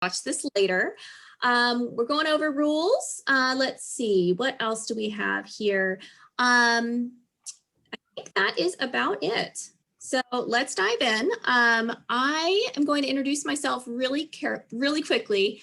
watch this later. We're going over rules. Let's see, what else do we have here? I think that is about it. So let's dive in. I am going to introduce myself really quickly.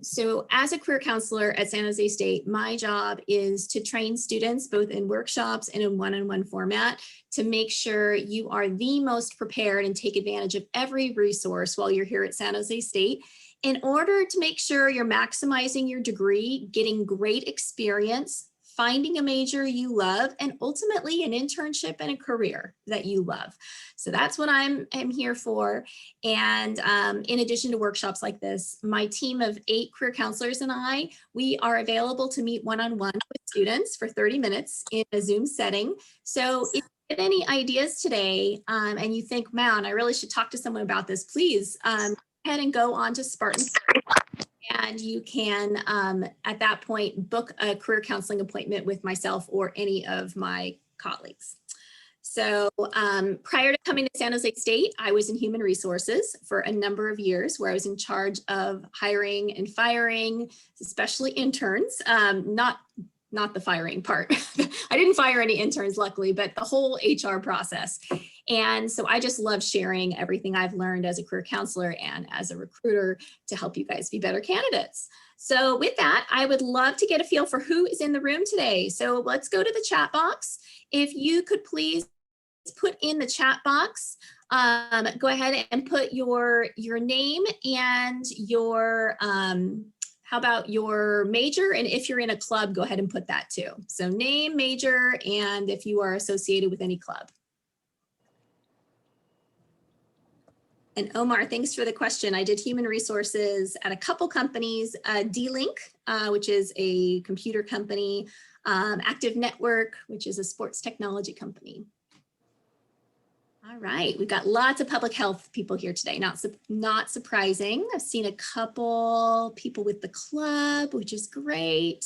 So as a career counselor at San Jose State, my job is to train students both in workshops and in one-on-one format to make sure you are the most prepared and take advantage of every resource while you're here at San Jose State in order to make sure you're maximizing your degree, getting great experience, finding a major you love, and ultimately an internship and a career that you love. So that's what I'm here for. And in addition to workshops like this, my team of 8 career counselors and I, we are available to meet one-on-one with students for 30 minutes in a Zoom setting. So if you have any ideas today and you think, man, I really should talk to someone about this, please go ahead and go on to Spartan. And you can, at that point, book a career counseling appointment with myself or any of my colleagues. So prior to coming to San Jose State, I was in human resources for a number of years where I was in charge of hiring and firing, especially interns, not the firing part. I didn't fire any interns, luckily, but the whole HR process. And so I just love sharing everything I've learned as a career counselor and as a recruiter to help you guys be better candidates. So with that, I would love to get a feel for who is in the room today. So let's go to the chat box. If you could please put in the chat box, go ahead and put your name and your, how about your major? And if you're in a club, go ahead and put that too. So name, major, and if you are associated with any club. And Omar, thanks for the question. I did human resources at a couple companies, D-Link, which is a computer company, Active Network, which is a sports technology company. All right, we've got lots of public health people here today, not surprising. I've seen a couple people with the club, which is great.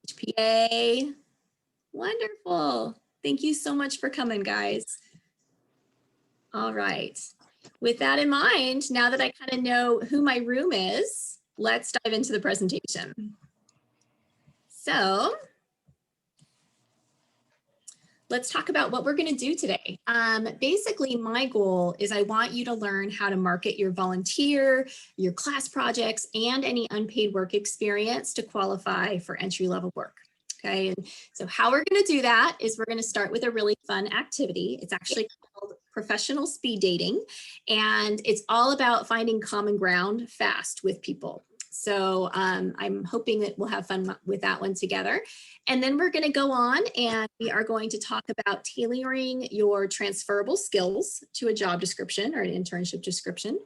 HPA, wonderful. Thank you so much for coming, guys. All right, with that in mind, now that I kind of know who my room is, let's dive into the presentation. So let's talk about what we're going to do today. Basically, my goal is I want you to learn how to market your volunteer, your class projects, and any unpaid work experience to qualify for entry-level work. Okay, and so how we're going to do that is we're going to start with a really fun activity. It's actually called professional speed dating, and it's all about finding common ground fast with people. So I'm hoping that we'll have fun with that one together. And then we're going to go on and we are going to talk about tailoring your transferable skills to a job description or an internship description.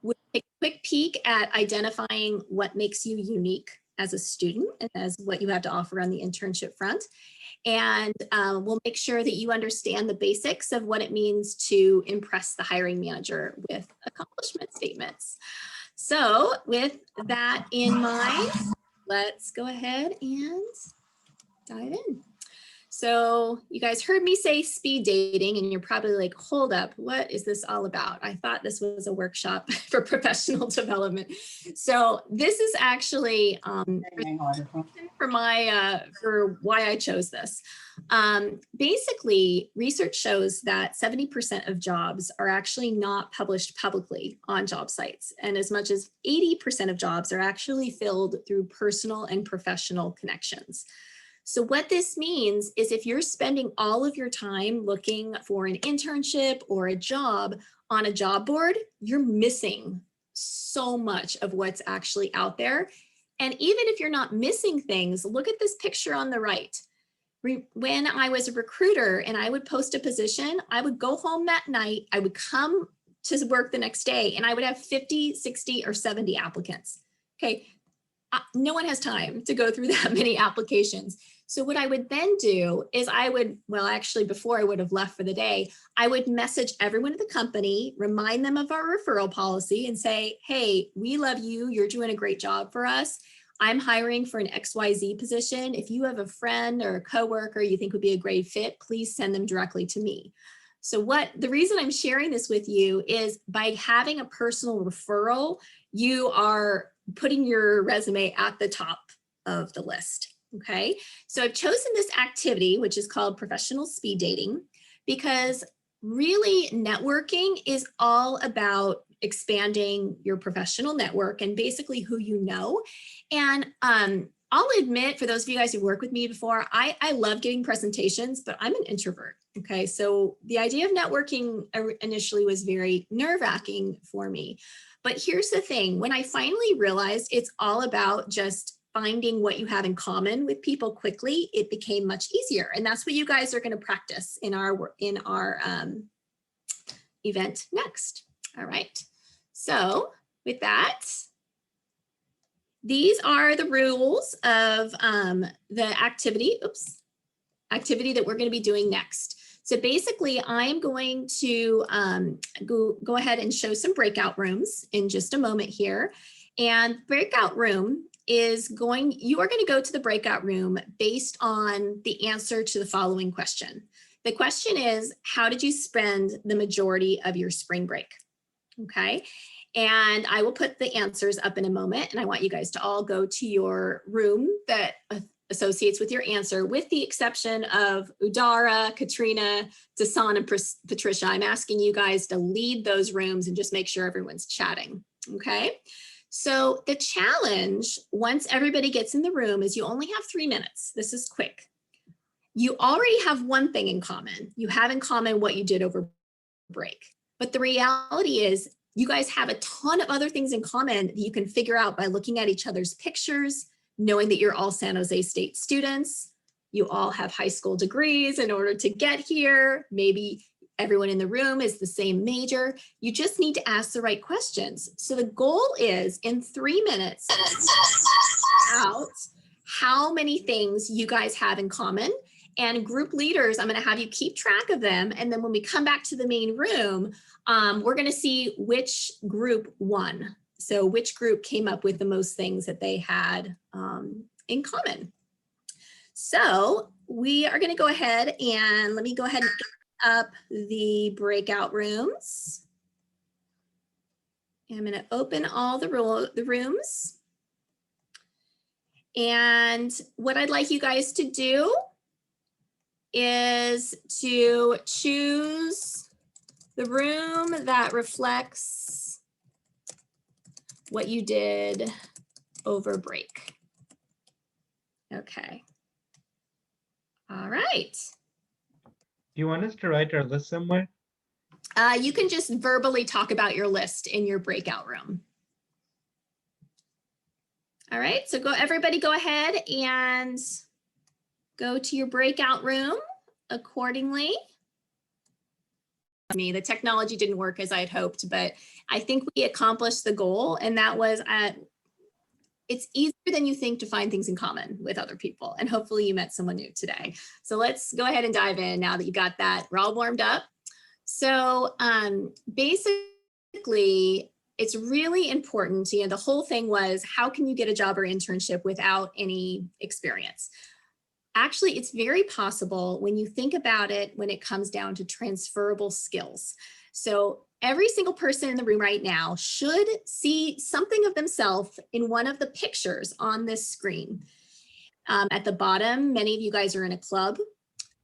We'll take a quick peek at identifying what makes you unique as a student and as what you have to offer on the internship front. And we'll make sure that you understand the basics of what it means to impress the hiring manager with accomplishment statements. So with that in mind, let's go ahead and dive in. So you guys heard me say speed dating and you're probably like, hold up, what is this all about? I thought this was a workshop for professional development. So this is actually for why I chose this. Basically, research shows that 70% of jobs are actually not published publicly on job sites. And as much as 80% of jobs are actually filled through personal and professional connections. So what this means is if you're spending all of your time looking for an internship or a job on a job board, you're missing so much of what's actually out there. And even if you're not missing things, look at this picture on the right. When I was a recruiter and I would post a position, I would go home that night, I would come to work the next day and I would have 50, 60, or 70 applicants. Okay, no one has time to go through that many applications. So what I would then do is I would, well, actually before I would have left for the day, I would message everyone at the company, remind them of our referral policy and say, hey, we love you. You're doing a great job for us. I'm hiring for an XYZ position. If you have a friend or a coworker you think would be a great fit, please send them directly to me. So the reason I'm sharing this with you is by having a personal referral, you are putting your resume at the top of the list. Okay, so I've chosen this activity, which is called professional speed dating, because really networking is all about expanding your professional network and basically who you know. And I'll admit, for those of you guys who worked with me before, I love giving presentations, but I'm an introvert. Okay, so the idea of networking initially was very nerve-wracking for me. But here's the thing, when I finally realized it's all about just finding what you have in common with people quickly, it became much easier. And that's what you guys are going to practice in our event next. All right. So with that, these are the rules of the activity that we're going to be doing next. So basically, I'm going to go ahead and show some breakout rooms in just a moment here. And breakout room is you are going to go to the breakout room based on the answer to the following question. The question is, how did you spend the majority of your spring break? Okay. And I will put the answers up in a moment, and I want you guys to all go to your room that associates with your answer, with the exception of Udara, Katrina, Dasan, and Patricia. I'm asking you guys to lead those rooms and just make sure everyone's chatting. Okay. So the challenge, once everybody gets in the room, is you only have 3 minutes. This is quick. You already have one thing in common. You have in common what you did over break. But the reality is you guys have a ton of other things in common that you can figure out by looking at each other's pictures, knowing that you're all San Jose State students. You all have high school degrees in order to get here. Maybe everyone in the room is the same major. You just need to ask the right questions. So the goal is, in 3 minutes, out how many things you guys have in common. And group leaders, I'm going to have you keep track of them. And then when we come back to the main room, we're going to see which group won. So which group came up with the most things that they had in common. So we are going to go ahead and let me go ahead and get up the breakout rooms. I'm going to open all the rooms. And what I'd like you guys to do is to choose the room that reflects what you did over break. Okay. All right. Do you want us to write our list somewhere? You can just verbally talk about your list in your breakout room. All right, so everybody go ahead and go to your breakout room accordingly. The technology didn't work as I had hoped, but I think we accomplished the goal, and that was it's easier than you think to find things in common with other people, and hopefully you met someone new today. So let's go ahead and dive in now that you got that. We're all warmed up. So basically, it's really important, the whole thing was, how can you get a job or internship without any experience? Actually, it's very possible when you think about it, when it comes down to transferable skills. So every single person in the room right now should see something of themselves in one of the pictures on this screen. At the bottom, many of you guys are in a club.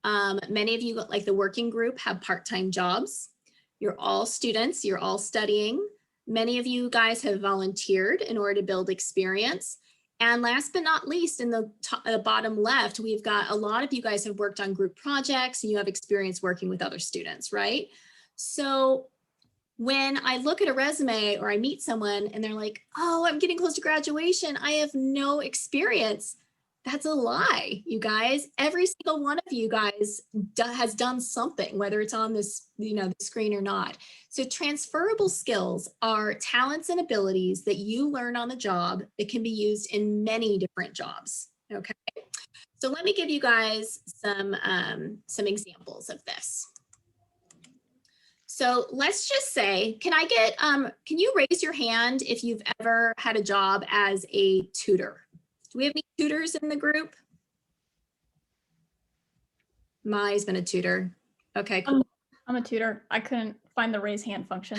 Many of you, like the working group, have part-time jobs. You're all students, you're all studying. Many of you guys have volunteered in order to build experience. And last but not least, in the bottom left, we've got a lot of you guys have worked on group projects and you have experience working with other students, right? So when I look at a resume or I meet someone and they're like, oh, I'm getting close to graduation, I have no experience. That's a lie, you guys. Every single one of you guys has done something, whether it's on this, the screen or not. So transferable skills are talents and abilities that you learn on the job that can be used in many different jobs. Okay. So let me give you guys some examples of this. So let's just say, can you raise your hand if you've ever had a job as a tutor? Do we have any tutors in the group? Mai's been a tutor. Okay, cool. I'm a tutor. I couldn't find the raise hand function.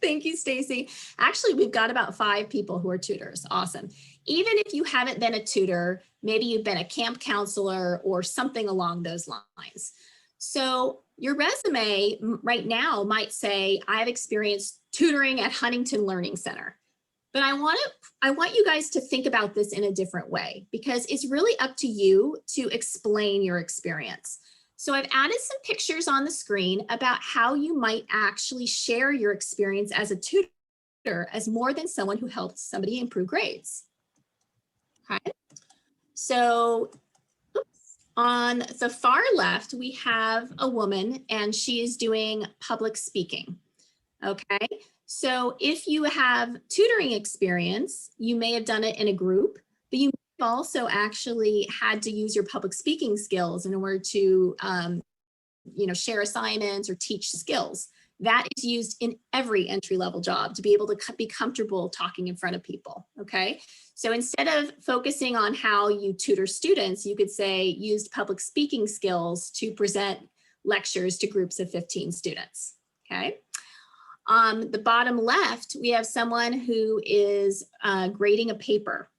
Thank you, Stacy. Actually, we've got about 5 people who are tutors. Awesome. Even if you haven't been a tutor, maybe you've been a camp counselor or something along those lines. So your resume right now might say, I've experienced tutoring at Huntington Learning Center. But I want you guys to think about this in a different way, because it's really up to you to explain your experience. So I've added some pictures on the screen about how you might actually share your experience as a tutor as more than someone who helped somebody improve grades. Okay. So on the far left, we have a woman and she is doing public speaking. Okay. So if you have tutoring experience, you may have done it in a group, but you may have also actually had to use your public speaking skills in order to share assignments or teach skills. That is used in every entry-level job to be able to be comfortable talking in front of people. Okay. So instead of focusing on how you tutor students, you could say used public speaking skills to present lectures to groups of 15 students. Okay. On the bottom left, we have someone who is grading a paper.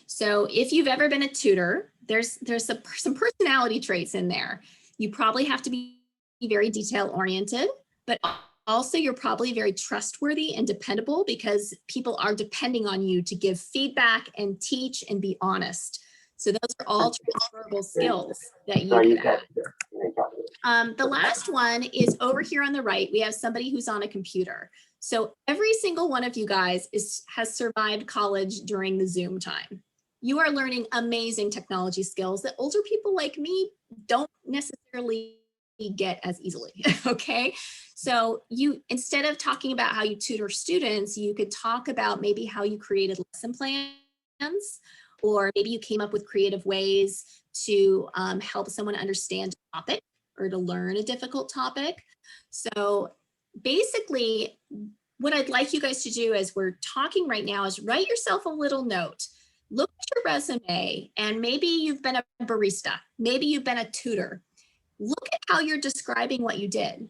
So if you've ever been a tutor, there's some personality traits in there. You probably have to be very detail oriented, but also you're probably very trustworthy and dependable because people are depending on you to give feedback and teach and be honest. So those are all transferable skills that you could add. The last one is over here on the right. We have somebody who's on a computer. So every single one of you guys has survived college during the Zoom time. You are learning amazing technology skills that older people like me don't necessarily get as easily, okay? So instead of talking about how you tutor students, you could talk about maybe how you created lesson plans, or maybe you came up with creative ways to help someone understand a topic or to learn a difficult topic. So basically, what I'd like you guys to do as we're talking right now is write yourself a little note. Look at your resume, and maybe you've been a barista, maybe you've been a tutor. Look at how you're describing what you did,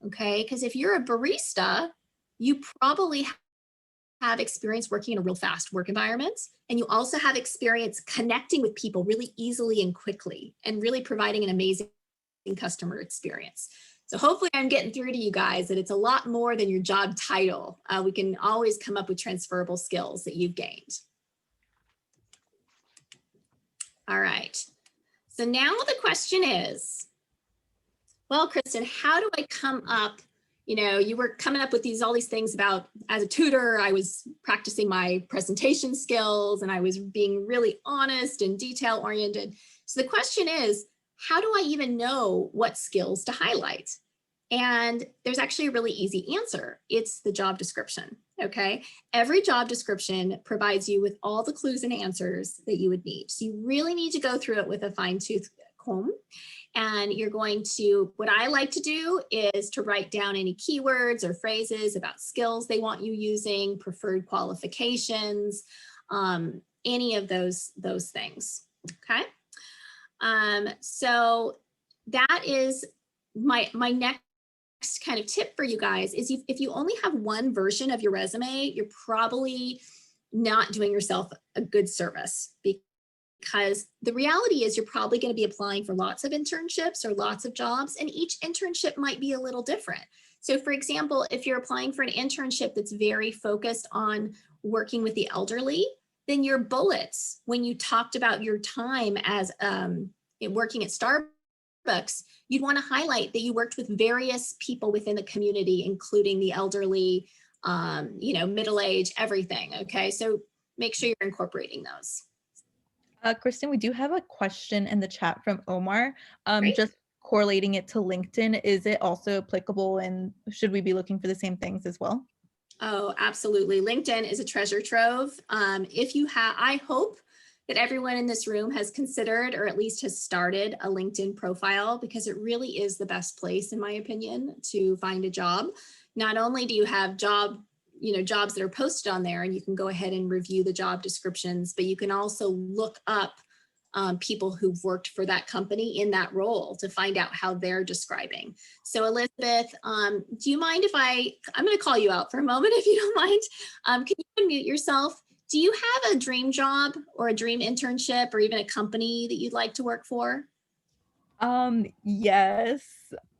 okay? Because if you're a barista, you probably have experience working in a real fast work environment, and you also have experience connecting with people really easily and quickly, and really providing an amazing customer experience. So hopefully I'm getting through to you guys that it's a lot more than your job title. We can always come up with transferable skills that you've gained. All right. So now the question is, well, Kristen, how do I come up? You know, you were coming up with all these things about as a tutor, I was practicing my presentation skills and I was being really honest and detail oriented. So the question is, how do I even know what skills to highlight? And there's actually a really easy answer. It's the job description, okay? Every job description provides you with all the clues and answers that you would need. So you really need to go through it with a fine-tooth comb. And you're going to, what I like to do is to write down any keywords or phrases about skills they want you using, preferred qualifications, any of those things, okay? So that is my next kind of tip for you guys is if you only have one version of your resume, you're probably not doing yourself a good service, because the reality is you're probably going to be applying for lots of internships or lots of jobs, and each internship might be a little different. So for example, if you're applying for an internship that's very focused on working with the elderly, then your bullets, when you talked about your time as working at Starbucks, you'd want to highlight that you worked with various people within the community, including the elderly, middle-aged, everything. Okay, so make sure you're incorporating those. Kristen, we do have a question in the chat from Omar. Great. Just correlating it to LinkedIn, is it also applicable, and should we be looking for the same things as well? Oh, absolutely. LinkedIn is a treasure trove. I hope that everyone in this room has considered or at least has started a LinkedIn profile, because it really is the best place, in my opinion, to find a job. Not only do you have jobs that are posted on there and you can go ahead and review the job descriptions, but you can also look up people who've worked for that company in that role to find out how they're describing. So Elizabeth, do you mind if I'm going to call you out for a moment if you don't mind. Can you unmute yourself? Do you have a dream job or a dream internship or even a company that you'd like to work for? Yes.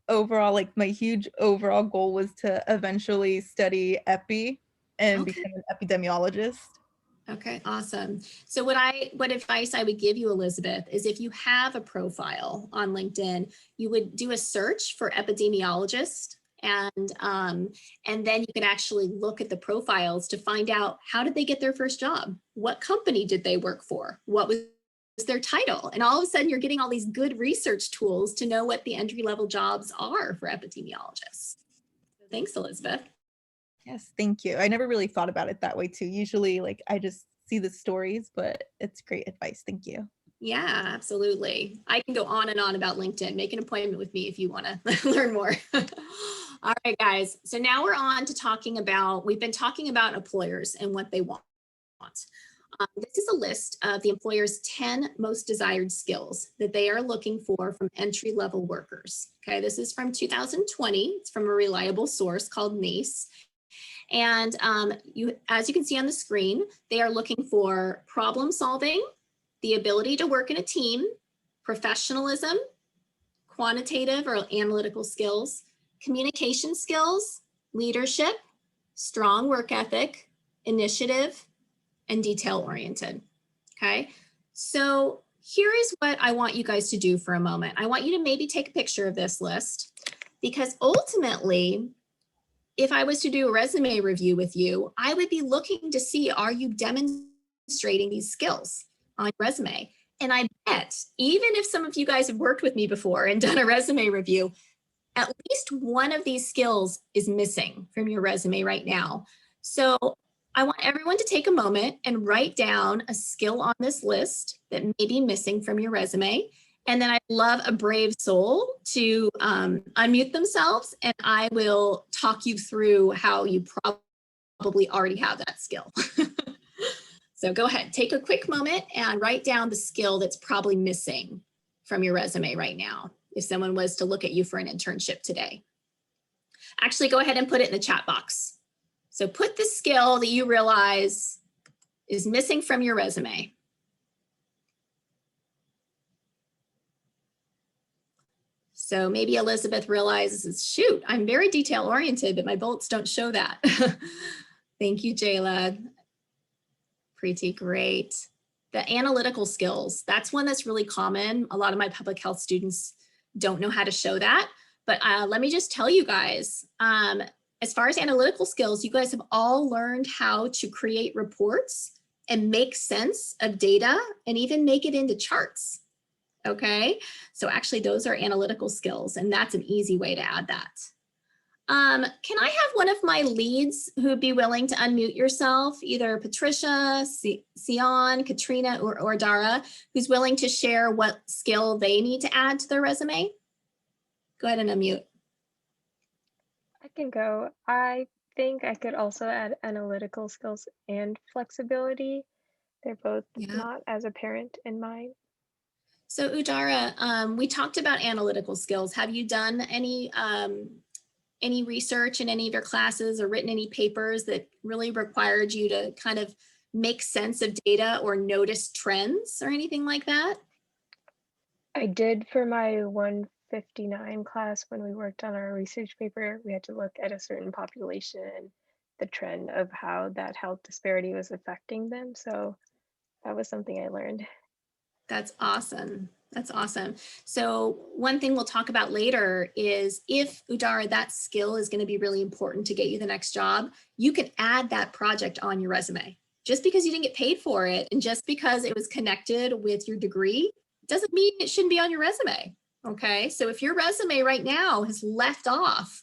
Overall, like my huge overall goal was to eventually study epi and Okay. become an epidemiologist. Okay, awesome. So what advice I would give you, Elizabeth, is if you have a profile on LinkedIn, you would do a search for epidemiologist, and then you could actually look at the profiles to find out how did they get their first job? What company did they work for? What was their title? And all of a sudden you're getting all these good research tools to know what the entry-level jobs are for epidemiologists. So thanks, Elizabeth. Yes, thank you. I never really thought about it that way too. Usually like I just see the stories, but it's great advice. Thank you. Yeah, absolutely. I can go on and on about LinkedIn. Make an appointment with me if you want to learn more. All right, guys. So now we're on to we've been talking about employers and what they want. This is a list of the employer's 10 most desired skills that they are looking for from entry-level workers. Okay, this is from 2020. It's from a reliable source called NACE. And as you can see on the screen, they are looking for problem solving, the ability to work in a team, professionalism, quantitative or analytical skills, communication skills, leadership, strong work ethic, initiative, and detail oriented. Okay, so here is what I want you guys to do for a moment. I want you to maybe take a picture of this list, because ultimately, if I was to do a resume review with you, I would be looking to see, are you demonstrating these skills on your resume? And I bet, even if some of you guys have worked with me before and done a resume review, at least one of these skills is missing from your resume right now. So I want everyone to take a moment and write down a skill on this list that may be missing from your resume. And then I'd love a brave soul to unmute themselves, and I will talk you through how you probably already have that skill. So go ahead, take a quick moment and write down the skill that's probably missing from your resume right now, if someone was to look at you for an internship today. Actually, go ahead and put it in the chat box. So put the skill that you realize is missing from your resume. So maybe Elizabeth realizes, shoot, I'm very detail oriented, but my bullets don't show that. Thank you, Jayla. Pretty great. The analytical skills, that's one that's really common. A lot of my public health students don't know how to show that. But let me just tell you guys, as far as analytical skills, you guys have all learned how to create reports and make sense of data and even make it into charts. Okay, so actually those are analytical skills, and that's an easy way to add that. Can I have one of my leads who would be willing to unmute yourself, either Patricia, Sion, Katrina, or Dara, who's willing to share what skill they need to add to their resume? Go ahead and unmute. I can go. I think I could also add analytical skills and flexibility. They're both not as apparent in mine. So Udara, we talked about analytical skills. Have you done any research in any of your classes or written any papers that really required you to kind of make sense of data or notice trends or anything like that? I did for my 159 class when we worked on our research paper. We had to look at a certain population, the trend of how that health disparity was affecting them. So that was something I learned. That's awesome. That's awesome. So one thing we'll talk about later is if, Udara, that skill is going to be really important to get you the next job, you can add that project on your resume. Just because you didn't get paid for it and just because it was connected with your degree doesn't mean it shouldn't be on your resume. Okay, so if your resume right now has left off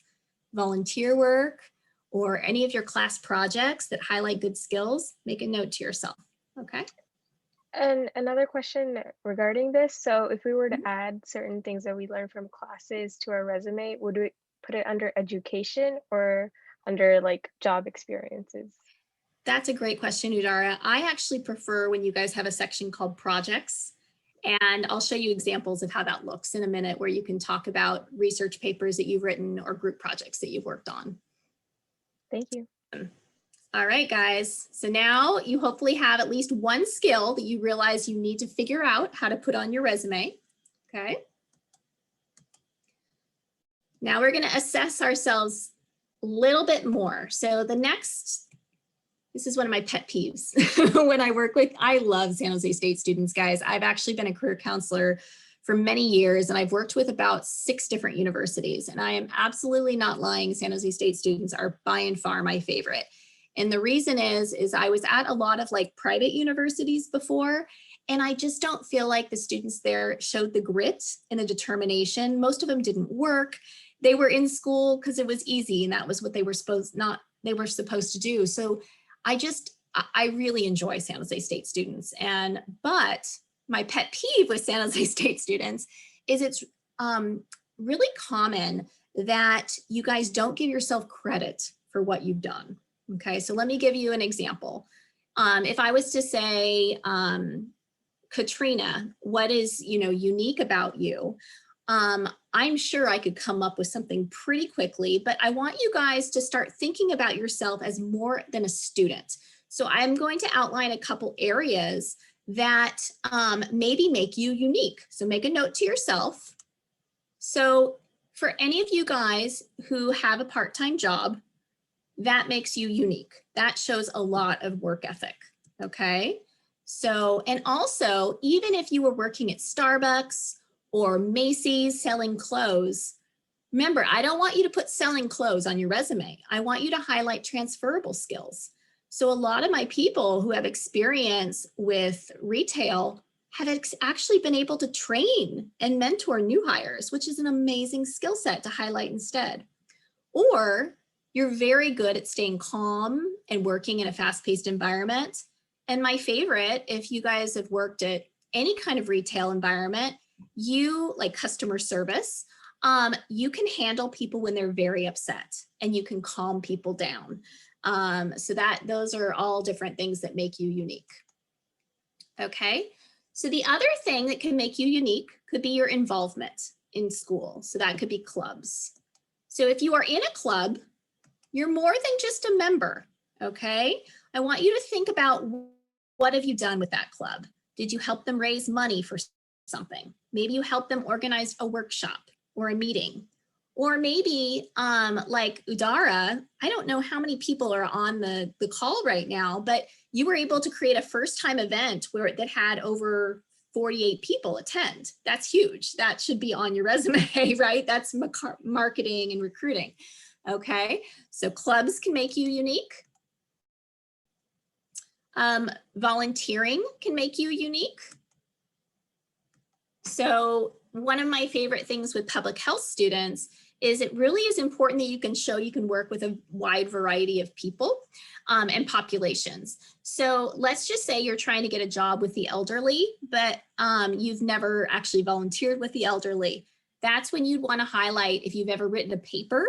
volunteer work or any of your class projects that highlight good skills, make a note to yourself. Okay. And another question regarding this, so if we were to add certain things that we learned from classes to our resume, would we put it under education or under like job experiences? That's a great question, Udara. I actually prefer when you guys have a section called projects, And I'll show you examples of how that looks in a minute, where you can talk about research papers that you've written or group projects that you've worked on. Thank you. All right, guys. So now you hopefully have at least one skill that you realize you need to figure out how to put on your resume. Okay. Now we're going to assess ourselves a little bit more. So this is one of my pet peeves when I work with, I love San Jose State students, guys. I've actually been a career counselor for many years, and I've worked with about 6 different universities. And I am absolutely not lying. San Jose State students are by and far my favorite. And the reason is I was at a lot of like private universities before, and I just don't feel like the students there showed the grit and the determination. Most of them didn't work. They were in school because it was easy, and that was what they were supposed to do. So I really enjoy San Jose State students. But my pet peeve with San Jose State students is it's really common that you guys don't give yourself credit for what you've done. Okay, so let me give you an example. If I was to say, Katrina, what is unique about you? I'm sure I could come up with something pretty quickly, but I want you guys to start thinking about yourself as more than a student. So I'm going to outline a couple areas that maybe make you unique. So make a note to yourself. So for any of you guys who have a part-time job, that makes you unique. That shows a lot of work ethic, okay? So, and also, even if you were working at Starbucks or Macy's selling clothes, remember, I don't want you to put selling clothes on your resume. I want you to highlight transferable skills. So a lot of my people who have experience with retail have actually been able to train and mentor new hires, which is an amazing skill set to highlight instead. Or you're very good at staying calm and working in a fast-paced environment. And my favorite, if you guys have worked at any kind of retail environment, you like customer service, you can handle people when they're very upset, and you can calm people down. So those are all different things that make you unique. Okay, so the other thing that can make you unique could be your involvement in school. So that could be clubs. So if you are in a club, you're more than just a member, okay? I want you to think about, what have you done with that club? Did you help them raise money for something? Maybe you helped them organize a workshop or a meeting. Or maybe like Udara, I don't know how many people are on the call right now, but you were able to create a first-time event that had over 48 people attend. That's huge. That should be on your resume, right? That's marketing and recruiting. Okay, so clubs can make you unique. Volunteering can make you unique. So one of my favorite things with public health students is it really is important that you can show you can work with a wide variety of people and populations. So let's just say you're trying to get a job with the elderly, but you've never actually volunteered with the elderly. That's when you'd want to highlight, if you've ever written a paper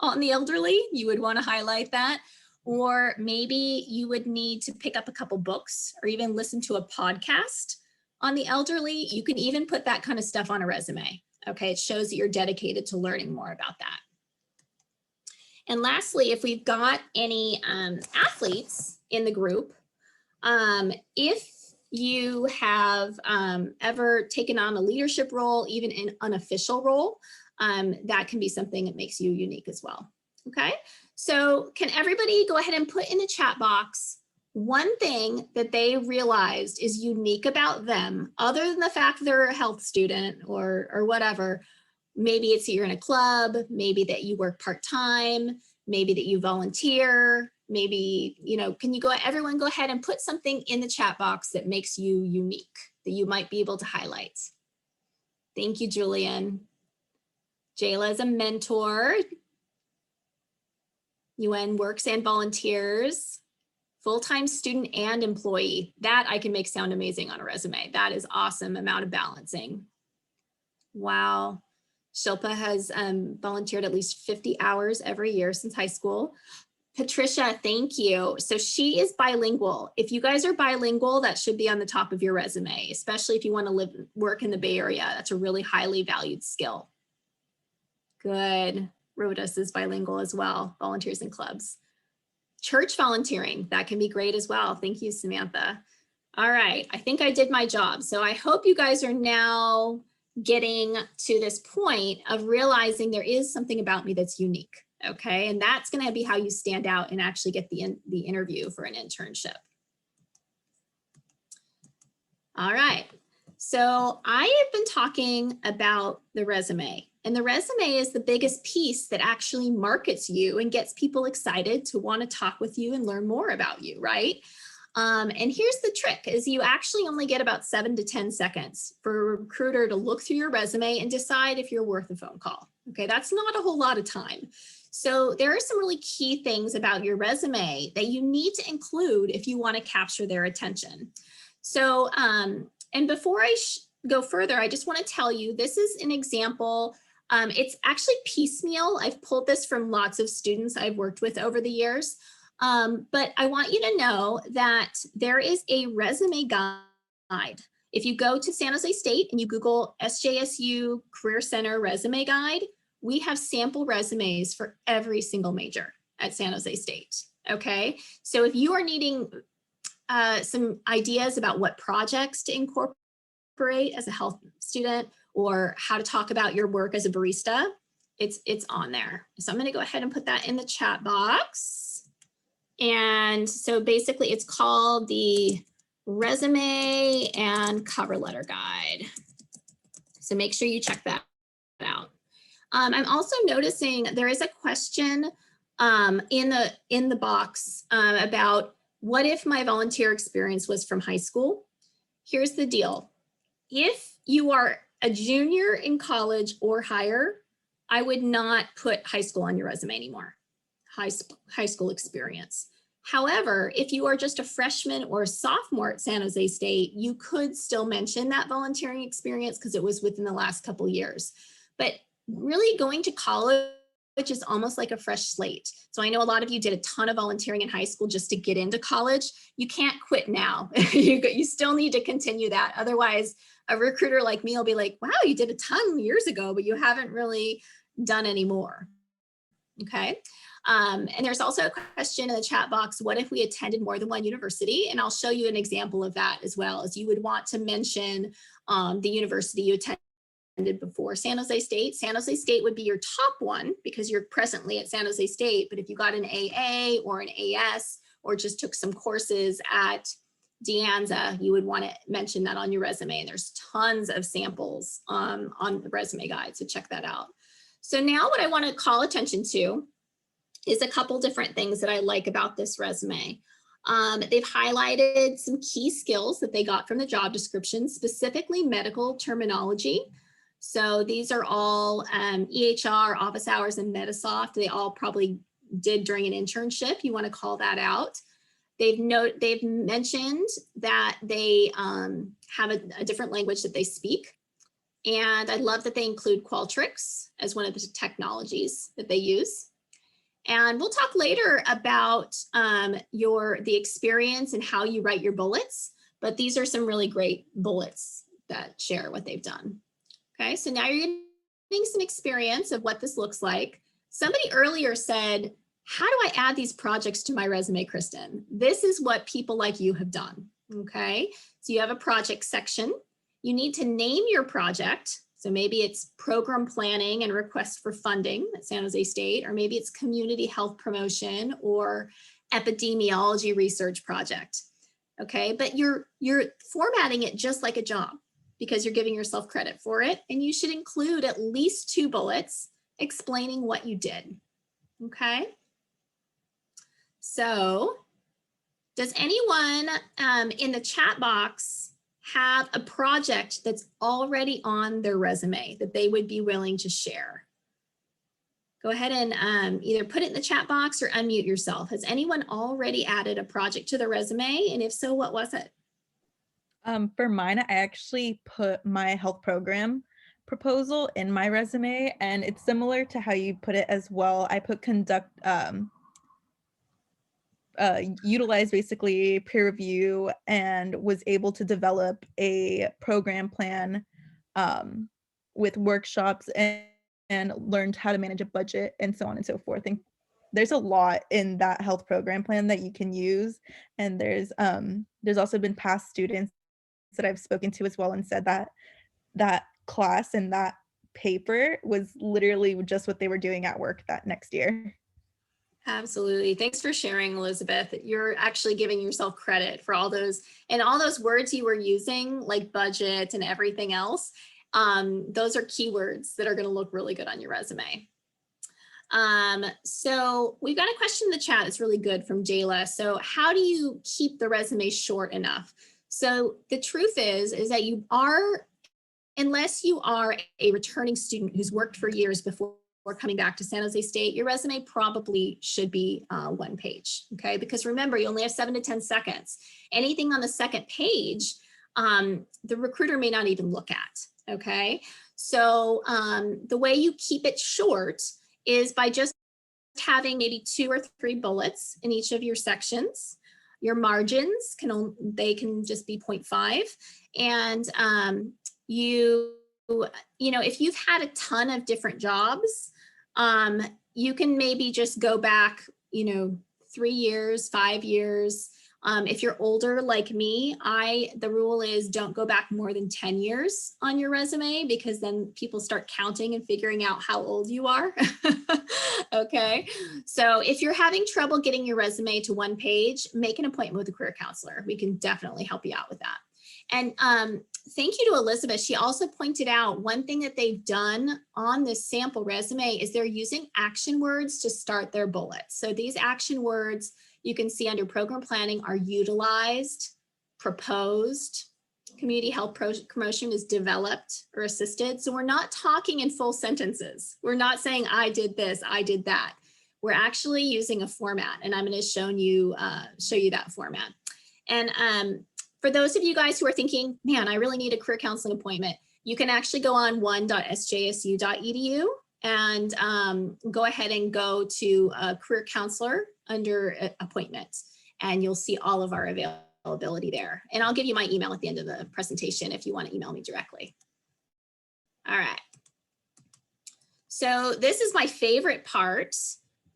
on the elderly, you would want to highlight that. Or maybe you would need to pick up a couple books or even listen to a podcast on the elderly. You can even put that kind of stuff on a resume. Okay, it shows that you're dedicated to learning more about that. And lastly, if we've got any athletes in the group, if you have ever taken on a leadership role, even an unofficial role, that can be something that makes you unique as well. Okay, so can everybody go ahead and put in the chat box one thing that they realized is unique about them, other than the fact that they're a health student or whatever. Maybe it's that you're in a club, maybe that you work part-time, maybe that you volunteer, maybe, can you everyone go ahead and put something in the chat box that makes you unique, that you might be able to highlight. Thank you, Julian. Jayla is a mentor. UN works and volunteers. Full-time student and employee. That I can make sound amazing on a resume. That is awesome amount of balancing. Wow. Shilpa has volunteered at least 50 hours every year since high school. Patricia, thank you. So she is bilingual. If you guys are bilingual, that should be on the top of your resume, especially if you want to work in the Bay Area. That's a really highly valued skill. Good. Rhodas is bilingual as well, volunteers in clubs. Church volunteering, that can be great as well. Thank you, Samantha. All right, I think I did my job. So I hope you guys are now getting to this point of realizing there is something about me that's unique. Okay, and that's going to be how you stand out and actually get the interview for an internship. All right, so I have been talking about the resume, and the resume is the biggest piece that actually markets you and gets people excited to want to talk with you and learn more about you, right? And here's the trick is you actually only get about 7 to 10 seconds for a recruiter to look through your resume and decide if you're worth a phone call. Okay, that's not a whole lot of time. So there are some really key things about your resume that you need to include if you want to capture their attention. So, and before I go further, I just want to tell you, this is an example. It's actually piecemeal. I've pulled this from lots of students I've worked with over the years. But I want you to know that there is a resume guide. If you go to San Jose State and you Google SJSU Career Center resume guide, we have sample resumes for every single major at San Jose State. Okay, so if you are needing some ideas about what projects to incorporate as a health student or how to talk about your work as a barista, it's on there. So I'm going to go ahead and put that in the chat box. And so basically it's called the Resume and Cover Letter Guide. So make sure you check that out. I'm also noticing there is a question in the box about what if my volunteer experience was from high school? Here's the deal. If you are a junior in college or higher, I would not put high school on your resume anymore, high school experience. However, if you are just a freshman or a sophomore at San Jose State, you could still mention that volunteering experience because it was within the last couple years. But really going to college is almost like a fresh slate. So I know a lot of you did a ton of volunteering in high school just to get into college. You can't quit now. You still need to continue that. Otherwise, a recruiter like me will be like, wow, you did a ton years ago, but you haven't really done any more. Okay. And there's also a question in the chat box, what if we attended more than one university? And I'll show you an example of that as well, as you would want to mention the university you attended before San Jose State. San Jose State would be your top one because you're presently at San Jose State, but if you got an AA or an AS or just took some courses at De Anza, you would want to mention that on your resume. And there's tons of samples on the resume guide, so check that out. So now what I want to call attention to is a couple different things that I like about this resume. They've highlighted some key skills that they got from the job description, specifically medical terminology. So these are all EHR, office hours, and Metasoft. They all probably did during an internship. You want to call that out. They've mentioned that they have a different language that they speak. And I love that they include Qualtrics as one of the technologies that they use. And we'll talk later about the experience and how you write your bullets, but these are some really great bullets that share what they've done. Okay, so now you're getting some experience of what this looks like. Somebody earlier said, how do I add these projects to my resume, Kristen? This is what people like you have done, okay? So you have a project section. You need to name your project. So maybe it's program planning and request for funding at San Jose State, or maybe it's community health promotion or epidemiology research project. Okay, but you're formatting it just like a job because you're giving yourself credit for it. And you should include at least 2 bullets explaining what you did. Okay. So does anyone in the chat box have a project that's already on their resume that they would be willing to share? Go ahead and either put it in the chat box or unmute yourself. Has anyone already added a project to the resume? And if so, what was it? For mine, I actually put my health program proposal in my resume, and it's similar to how you put it as well. I put utilized basically peer review and was able to develop a program plan with workshops and learned how to manage a budget and so on and so forth. And there's a lot in that health program plan that you can use. And there's also been past students that I've spoken to as well and said that that class and that paper was literally just what they were doing at work that next year. Absolutely. Thanks for sharing, Elizabeth. You're actually giving yourself credit for all those and all those words you were using, like budget and everything else. Those are keywords that are going to look really good on your resume. So we've got a question in the chat that's really good from Jayla. So how do you keep the resume short enough? So the truth is that you are, unless you are a returning student who's worked for years before coming back to San Jose State, your resume probably should be 1 page, okay? Because remember, you only have 7 to 10 seconds. Anything on the second page, the recruiter may not even look at, okay? So the way you keep it short is by just having maybe 2 or 3 bullets in each of your sections. Your margins they can just be 0.5, and you know, if you've had a ton of different jobs, you can maybe just go back, you know, 3 years, 5 years. If you're older like me, the rule is don't go back more than 10 years on your resume, because then people start counting and figuring out how old you are. Okay. So if you're having trouble getting your resume to 1 page, make an appointment with a career counselor. We can definitely help you out with that. And thank you to Elizabeth. She also pointed out one thing that they've done on this sample resume is they're using action words to start their bullets. So these action words you can see under program planning are utilized, proposed, community health promotion is developed or assisted. So we're not talking in full sentences. We're not saying I did this, I did that. We're actually using a format, and I'm going to show you that format. And for those of you guys who are thinking, man, I really need a career counseling appointment, you can actually go on one.sjsu.edu and go ahead and go to a career counselor under appointments, and you'll see all of our availability there. And I'll give you my email at the end of the presentation if you want to email me directly. All right. So this is my favorite part.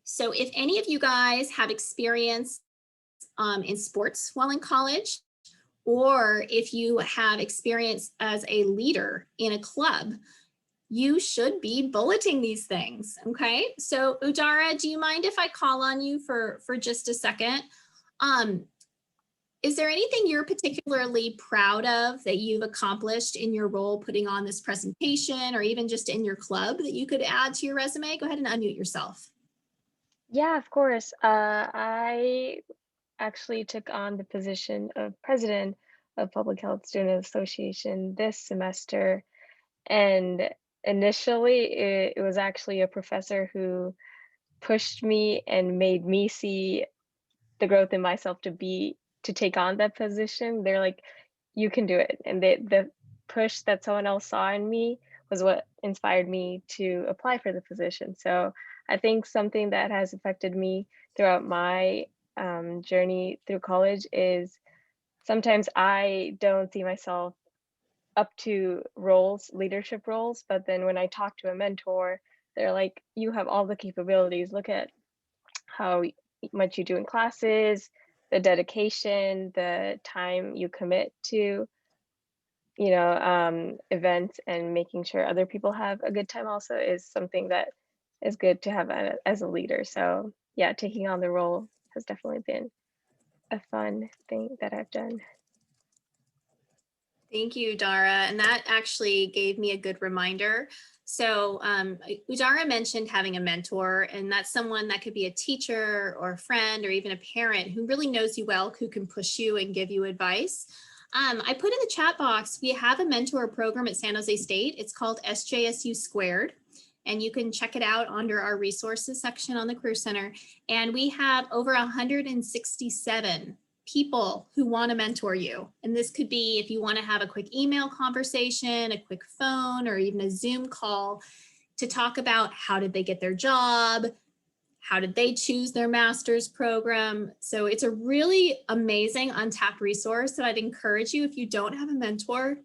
So if any of you guys have experience in sports while in college, or if you have experience as a leader in a club, you should be bulleting these things, okay? So Udara, do you mind if I call on you for just a second? Is there anything you're particularly proud of that you've accomplished in your role putting on this presentation, or even just in your club, that you could add to your resume? Go ahead and unmute yourself. Yeah, of course. I actually took on the position of president of Public Health Student Association this semester. And initially, it was actually a professor who pushed me and made me see the growth in myself to take on that position. They're like, you can do it. And the push that someone else saw in me was what inspired me to apply for the position. So I think something that has affected me throughout my journey through college is sometimes I don't see myself up to roles, leadership roles, but then when I talk to a mentor, they're like, you have all the capabilities. Look at how much you do in classes, the dedication, the time you commit to, events, and making sure other people have a good time also is something that is good to have as a leader. So yeah, taking on the role has definitely been a fun thing that I've done. Thank you, Dara. And that actually gave me a good reminder. So Udara mentioned having a mentor, and that's someone that could be a teacher or a friend or even a parent who really knows you well, who can push you and give you advice. I put in the chat box, we have a mentor program at San Jose State. It's called SJSU Squared, and you can check it out under our resources section on the Career Center. And we have over 167 people who want to mentor you. And this could be if you want to have a quick email conversation, a quick phone, or even a Zoom call to talk about how did they get their job, How did they choose their master's program? So it's a really amazing untapped resource that I'd encourage you, if you don't have a mentor,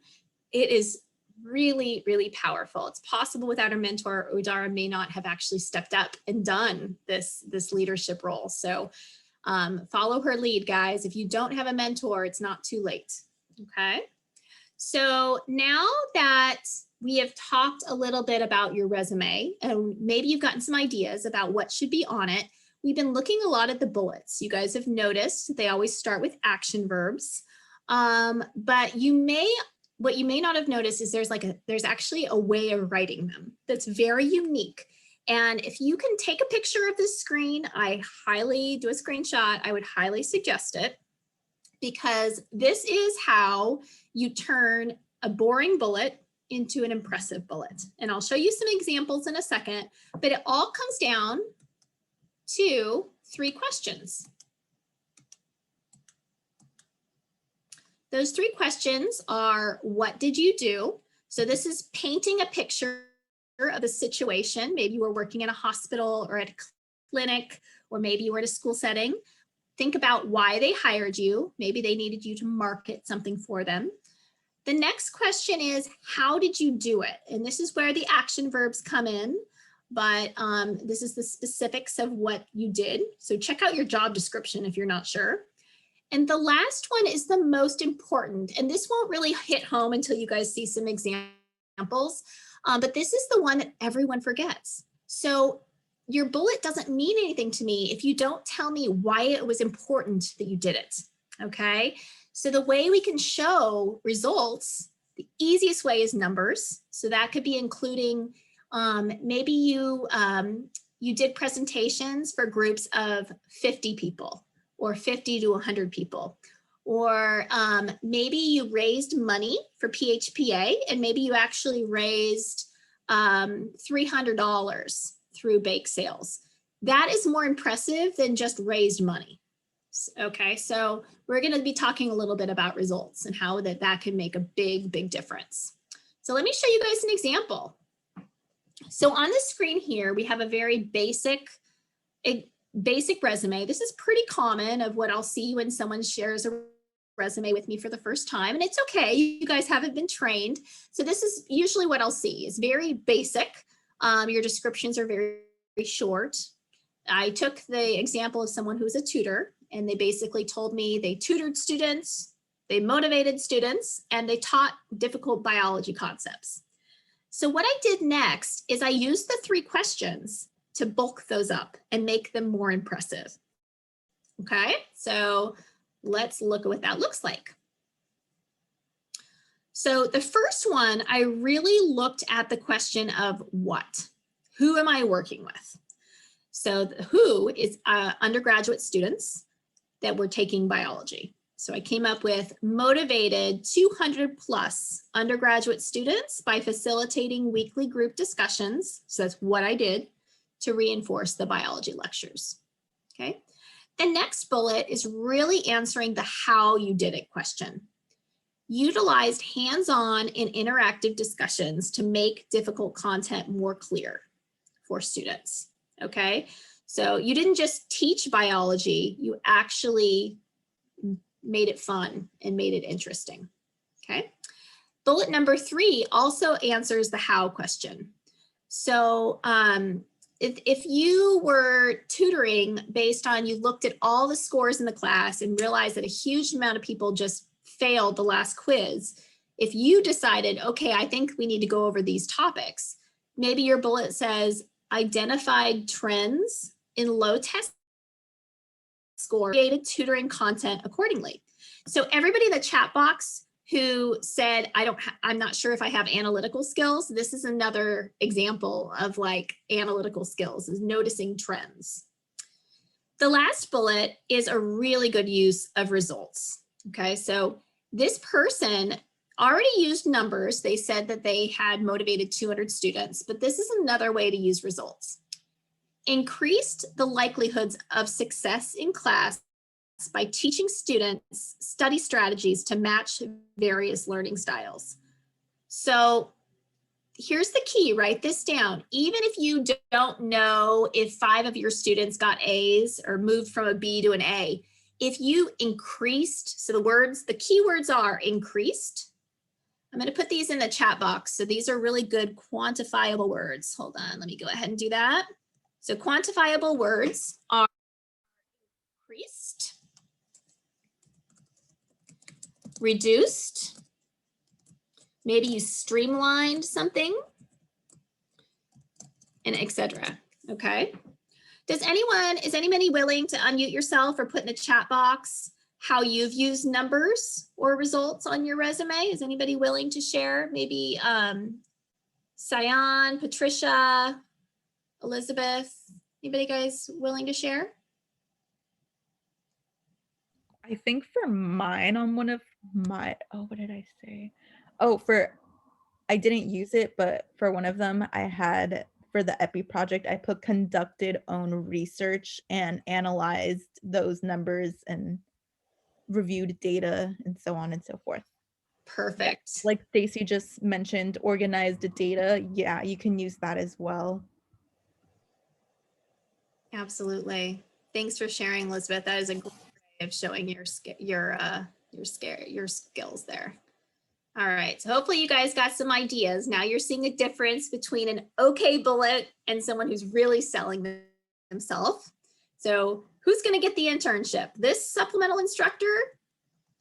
it is really, really powerful. It's possible without a mentor, Udara may not have actually stepped up and done this leadership role. So follow her lead, guys. If you don't have a mentor, it's not too late, okay? So now that we have talked a little bit about your resume and maybe you've gotten some ideas about what should be on it, we've been looking a lot at the bullets. You guys have noticed they always start with action verbs, but what you may not have noticed is there's actually a way of writing them that's very unique. And if you can take a picture of this screen, I highly do a screenshot. I would highly suggest it, because this is how you turn a boring bullet into an impressive bullet. And I'll show you some examples in a second, but it all comes down to 3 questions. Those 3 questions are, what did you do? So this is painting a picture of a situation. Maybe you were working in a hospital or at a clinic, or maybe you were at a school setting. Think about why they hired you. Maybe they needed you to market something for them. The next question is, how did you do it? And this is where the action verbs come in, but this is the specifics of what you did. So check out your job description if you're not sure. And the last one is the most important, and this won't really hit home until you guys see some examples, but this is the one that everyone forgets. So your bullet doesn't mean anything to me if you don't tell me why it was important that you did it, okay? So the way we can show results, the easiest way is numbers. So that could be including, maybe you did presentations for groups of 50 people or 50 to 100 people. Or maybe you raised money for PHPA and maybe you actually raised $300 through bake sales. That is more impressive than just raised money. Okay, so we're going to be talking a little bit about results and how that can make a big, big difference. So let me show you guys an example. So on the screen here, we have a very basic resume. This is pretty common of what I'll see when someone shares a resume with me for the first time, and it's okay, you guys haven't been trained. So this is usually what I'll see. It's very basic. Your descriptions are very, very short. I took the example of someone who's a tutor, and they basically told me they tutored students, they motivated students, and they taught difficult biology concepts. So what I did next is I used the 3 questions to bulk those up and make them more impressive. Okay, so let's look at what that looks like. So the first one, I really looked at the question of what? Who am I working with? So the who is undergraduate students that were taking biology. So I came up with motivated 200 plus undergraduate students by facilitating weekly group discussions. So that's what I did to reinforce the biology lectures. Okay. The next bullet is really answering the how you did it question. Utilized hands-on and interactive discussions to make difficult content more clear for students. Okay. So you didn't just teach biology, you actually made it fun and made it interesting. Okay. Bullet number 3 also answers the how question. So if you were tutoring based on, you looked at all the scores in the class and realized that a huge amount of people just failed the last quiz, if you decided, okay, I think we need to go over these topics, maybe your bullet says identified trends in low test score, created tutoring content accordingly. So everybody in the chat box who said, I'm not sure if I have analytical skills, this is another example of like analytical skills, is noticing trends. The last bullet is a really good use of results. Okay, so this person already used numbers. They said that they had motivated 200 students, but this is another way to use results. Increased the likelihoods of success in class by teaching students study strategies to match various learning styles. So here's the key, write this down. Even if you don't know if 5 of your students got A's or moved from a B to an A, if you increased, so the keywords are increased. I'm going to put these in the chat box. So these are really good quantifiable words. Hold on, let me go ahead and do that. So quantifiable words are increased, reduced, maybe you streamlined something, and etc. Okay. Is anybody willing to unmute yourself or put in the chat box how you've used numbers or results on your resume? Is anybody willing to share? Maybe Sayan, Patricia, Elizabeth, anybody guys willing to share? I think for mine on one of my, what did I say? I didn't use it, but for one of them I had, for the EPI project, I put conducted own research and analyzed those numbers and reviewed data and so on and so forth. Perfect. Like Stacy just mentioned, organized data. Yeah, you can use that as well. Absolutely. Thanks for sharing, Elizabeth. That is a great way of showing your skills there. All right, so hopefully you guys got some ideas. Now you're seeing a difference between an okay bullet and someone who's really selling themselves. So who's going to get the internship? This supplemental instructor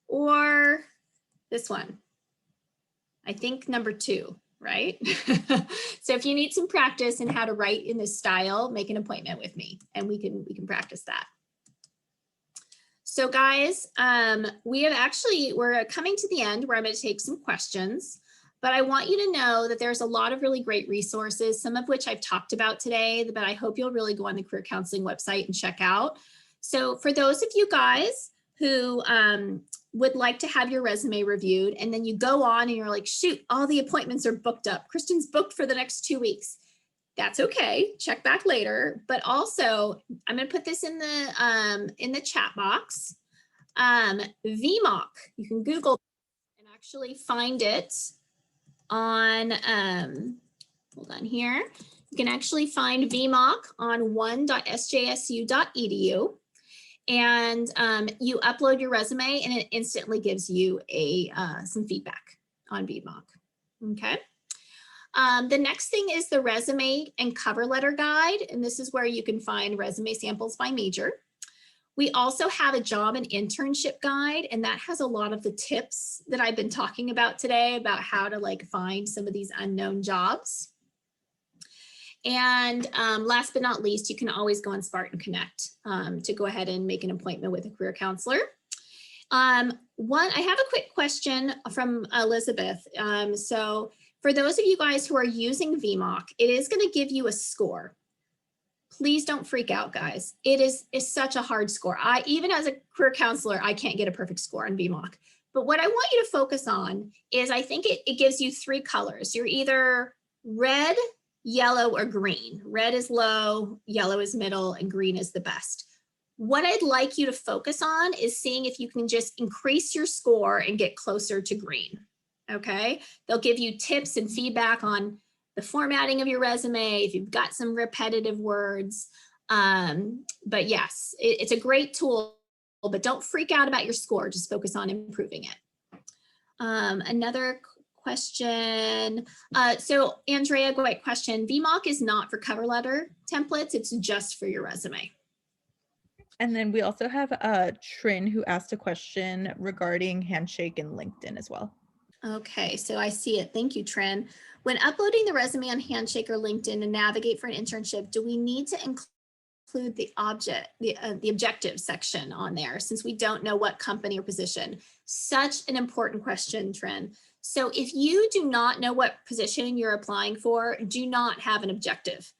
or this one? I think number 2, right? So if you need some practice in how to write in this style, make an appointment with me and we can practice that. So guys, we're coming to the end where I'm going to take some questions, but I want you to know that there's a lot of really great resources, some of which I've talked about today, but I hope you'll really go on the career counseling website and check out. So for those of you guys who would like to have your resume reviewed, and then you go on and you're like, shoot, all the appointments are booked up. Kristen's booked for the next 2 weeks. That's okay, check back later. But also, I'm gonna put this in the chat box. VMOC, you can Google and actually find it on, hold on here. You can actually find VMOC on one.sjsu.edu. And you upload your resume and it instantly gives you some feedback on VMOC, okay? The next thing is the resume and cover letter guide. And this is where you can find resume samples by major. We also have a job and internship guide, and that has a lot of the tips that I've been talking about today about how to find some of these unknown jobs. And last but not least, you can always go on Spartan Connect to go ahead and make an appointment with a career counselor. I have a quick question from Elizabeth. So for those of you guys who are using VMOC, it is going to give you a score. Please don't freak out, guys. It's such a hard score. Even as a career counselor, I can't get a perfect score on VMOC. But what I want you to focus on is I think it gives you 3 colors. You're either red, yellow, or green. Red is low, yellow is middle, and green is the best. What I'd like you to focus on is seeing if you can just increase your score and get closer to green, okay? They'll give you tips and feedback on the formatting of your resume, if you've got some repetitive words. But yes, it's a great tool, but don't freak out about your score, just focus on improving it. Another question. So Andrea, great question. VMOC is not for cover letter templates. It's just for your resume. And then we also have Trin who asked a question regarding Handshake and LinkedIn as well. Okay, so I see it. Thank you, Trin. When uploading the resume on Handshake or LinkedIn to navigate for an internship, do we need to include the objective section on there since we don't know what company or position? Such an important question, Trin. So if you do not know what position you're applying for, do not have an objective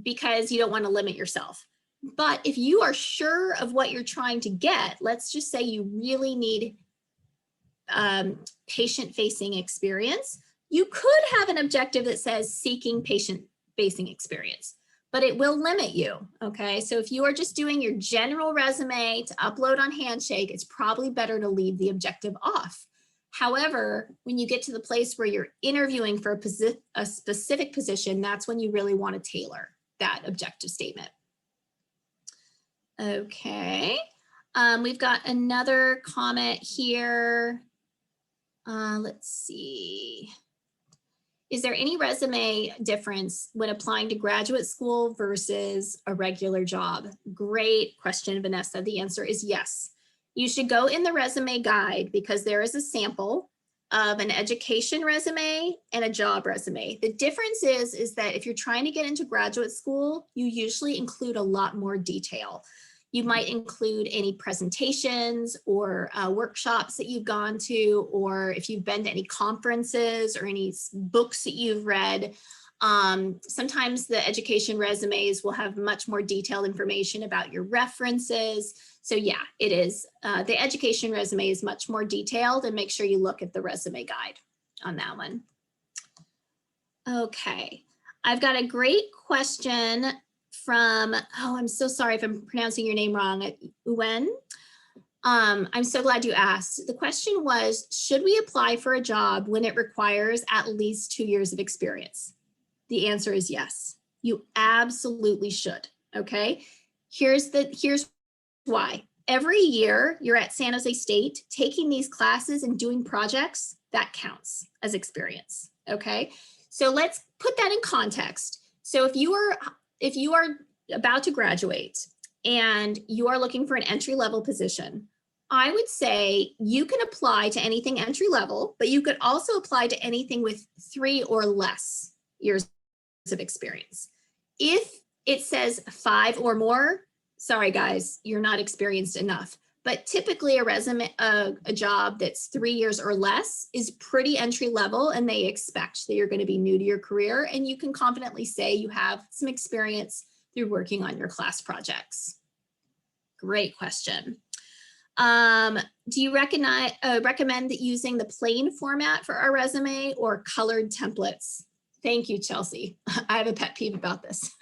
because you don't want to limit yourself. But if you are sure of what you're trying to get, let's just say you really need patient-facing experience, you could have an objective that says seeking patient-facing experience, but it will limit you, okay? So if you are just doing your general resume to upload on Handshake, it's probably better to leave the objective off. However, when you get to the place where you're interviewing for a specific position, that's when you really want to tailor that objective statement. Okay, we've got another comment here. Let's see. Is there any resume difference when applying to graduate school versus a regular job? Great question, Vanessa. The answer is yes. You should go in the resume guide because there is a sample of an education resume and a job resume. The difference is that if you're trying to get into graduate school, you usually include a lot more detail. You might include any presentations or workshops that you've gone to, or if you've been to any conferences or any books that you've read. Sometimes the education resumes will have much more detailed information about your references. So yeah, it is. The education resume is much more detailed, and make sure you look at the resume guide on that one. Okay, I've got a great question from, oh, I'm so sorry if I'm pronouncing your name wrong, Uwen. I'm so glad you asked. The question was, should we apply for a job when it requires at least 2 years of experience? The answer is yes, you absolutely should, okay? Here's why. Every year you're at San Jose State taking these classes and doing projects, that counts as experience, okay? So let's put that in context. So if you are about to graduate and you are looking for an entry-level position, I would say you can apply to anything entry level, but you could also apply to anything with 3 or less years of experience. If it says 5 or more, sorry guys, you're not experienced enough. But typically a job that's 3 years or less is pretty entry level, and they expect that you're going to be new to your career, and you can confidently say you have some experience through working on your class projects. Great question. Do you recommend using the plain format for our resume or colored templates? Thank you, Chelsea. I have a pet peeve about this.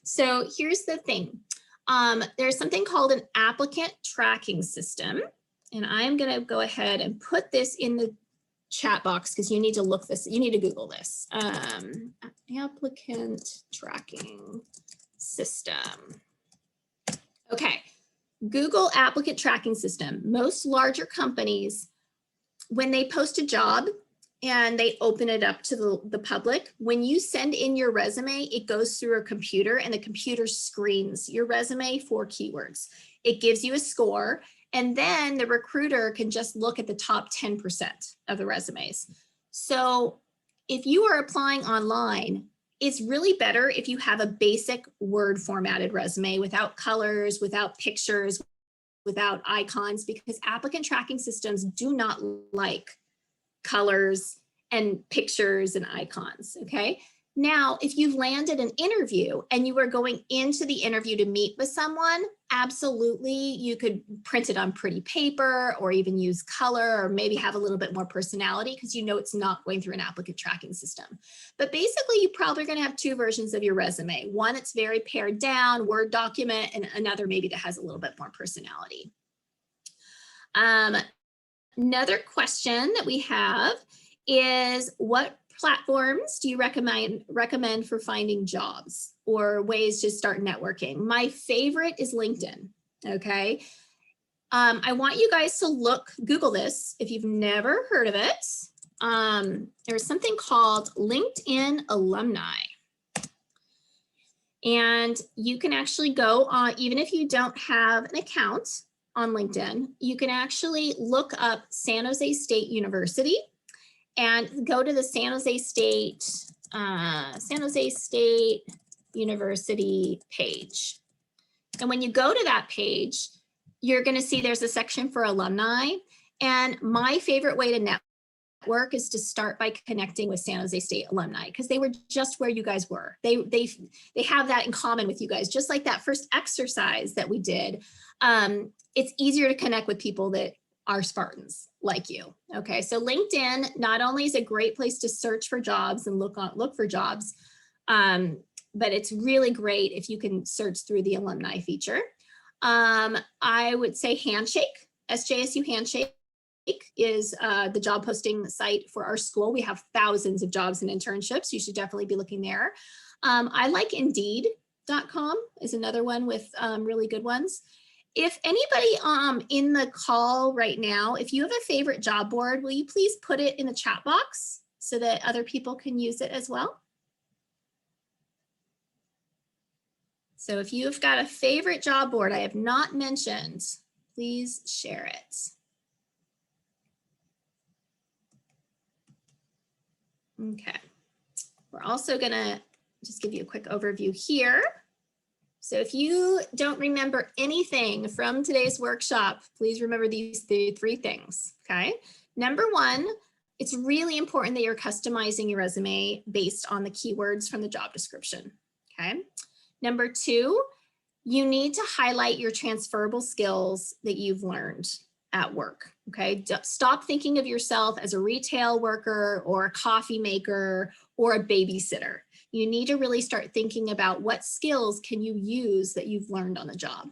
So here's the thing. There's something called an applicant tracking system. And I'm going to go ahead and put this in the chat box because you need to you need to Google this. Applicant tracking system. Okay. Google applicant tracking system. Most larger companies, when they post a job and they open it up to the public, when you send in your resume, it goes through a computer and the computer screens your resume for keywords. It gives you a score, and then the recruiter can just look at the top 10% of the resumes. So if you are applying online, it's really better if you have a basic Word formatted resume without colors, without pictures, without icons, because applicant tracking systems do not like colors and pictures and icons, okay? Now, if you've landed an interview and you are going into the interview to meet with someone, absolutely, you could print it on pretty paper or even use color or maybe have a little bit more personality because you know it's not going through an applicant tracking system. But basically, you're probably going to have 2 versions of your resume. One, it's very pared down, Word document, and another maybe that has a little bit more personality. Another question that we have is, what platforms do you recommend for finding jobs or ways to start networking? My favorite is LinkedIn, okay? I want you guys to Google this if you've never heard of it. There's something called LinkedIn Alumni. And you can actually go on, even if you don't have an account on LinkedIn, you can actually look up San Jose State University and go to the San Jose State University page. And when you go to that page, you're going to see there's a section for alumni. And my favorite way to network is to start by connecting with San Jose State alumni, because they were just where you guys were. They have that in common with you guys, just like that first exercise that we did. It's easier to connect with people that are Spartans like you. Okay, so LinkedIn not only is a great place to search for jobs and look for jobs, but it's really great if you can search through the alumni feature. I would say Handshake, SJSU Handshake is the job posting site for our school. We have thousands of jobs and internships. You should definitely be looking there. I like Indeed.com is another one with really good ones. If anybody in the call right now, if you have a favorite job board, will you please put it in the chat box so that other people can use it as well? So if you've got a favorite job board I have not mentioned, please share it. Okay, we're also gonna just give you a quick overview here. So if you don't remember anything from today's workshop, please remember these three things, okay? Number one, it's really important that you're customizing your resume based on the keywords from the job description, okay? Number two, you need to highlight your transferable skills that you've learned at work, okay? Stop thinking of yourself as a retail worker or a coffee maker or a babysitter. You need to really start thinking about what skills can you use that you've learned on the job.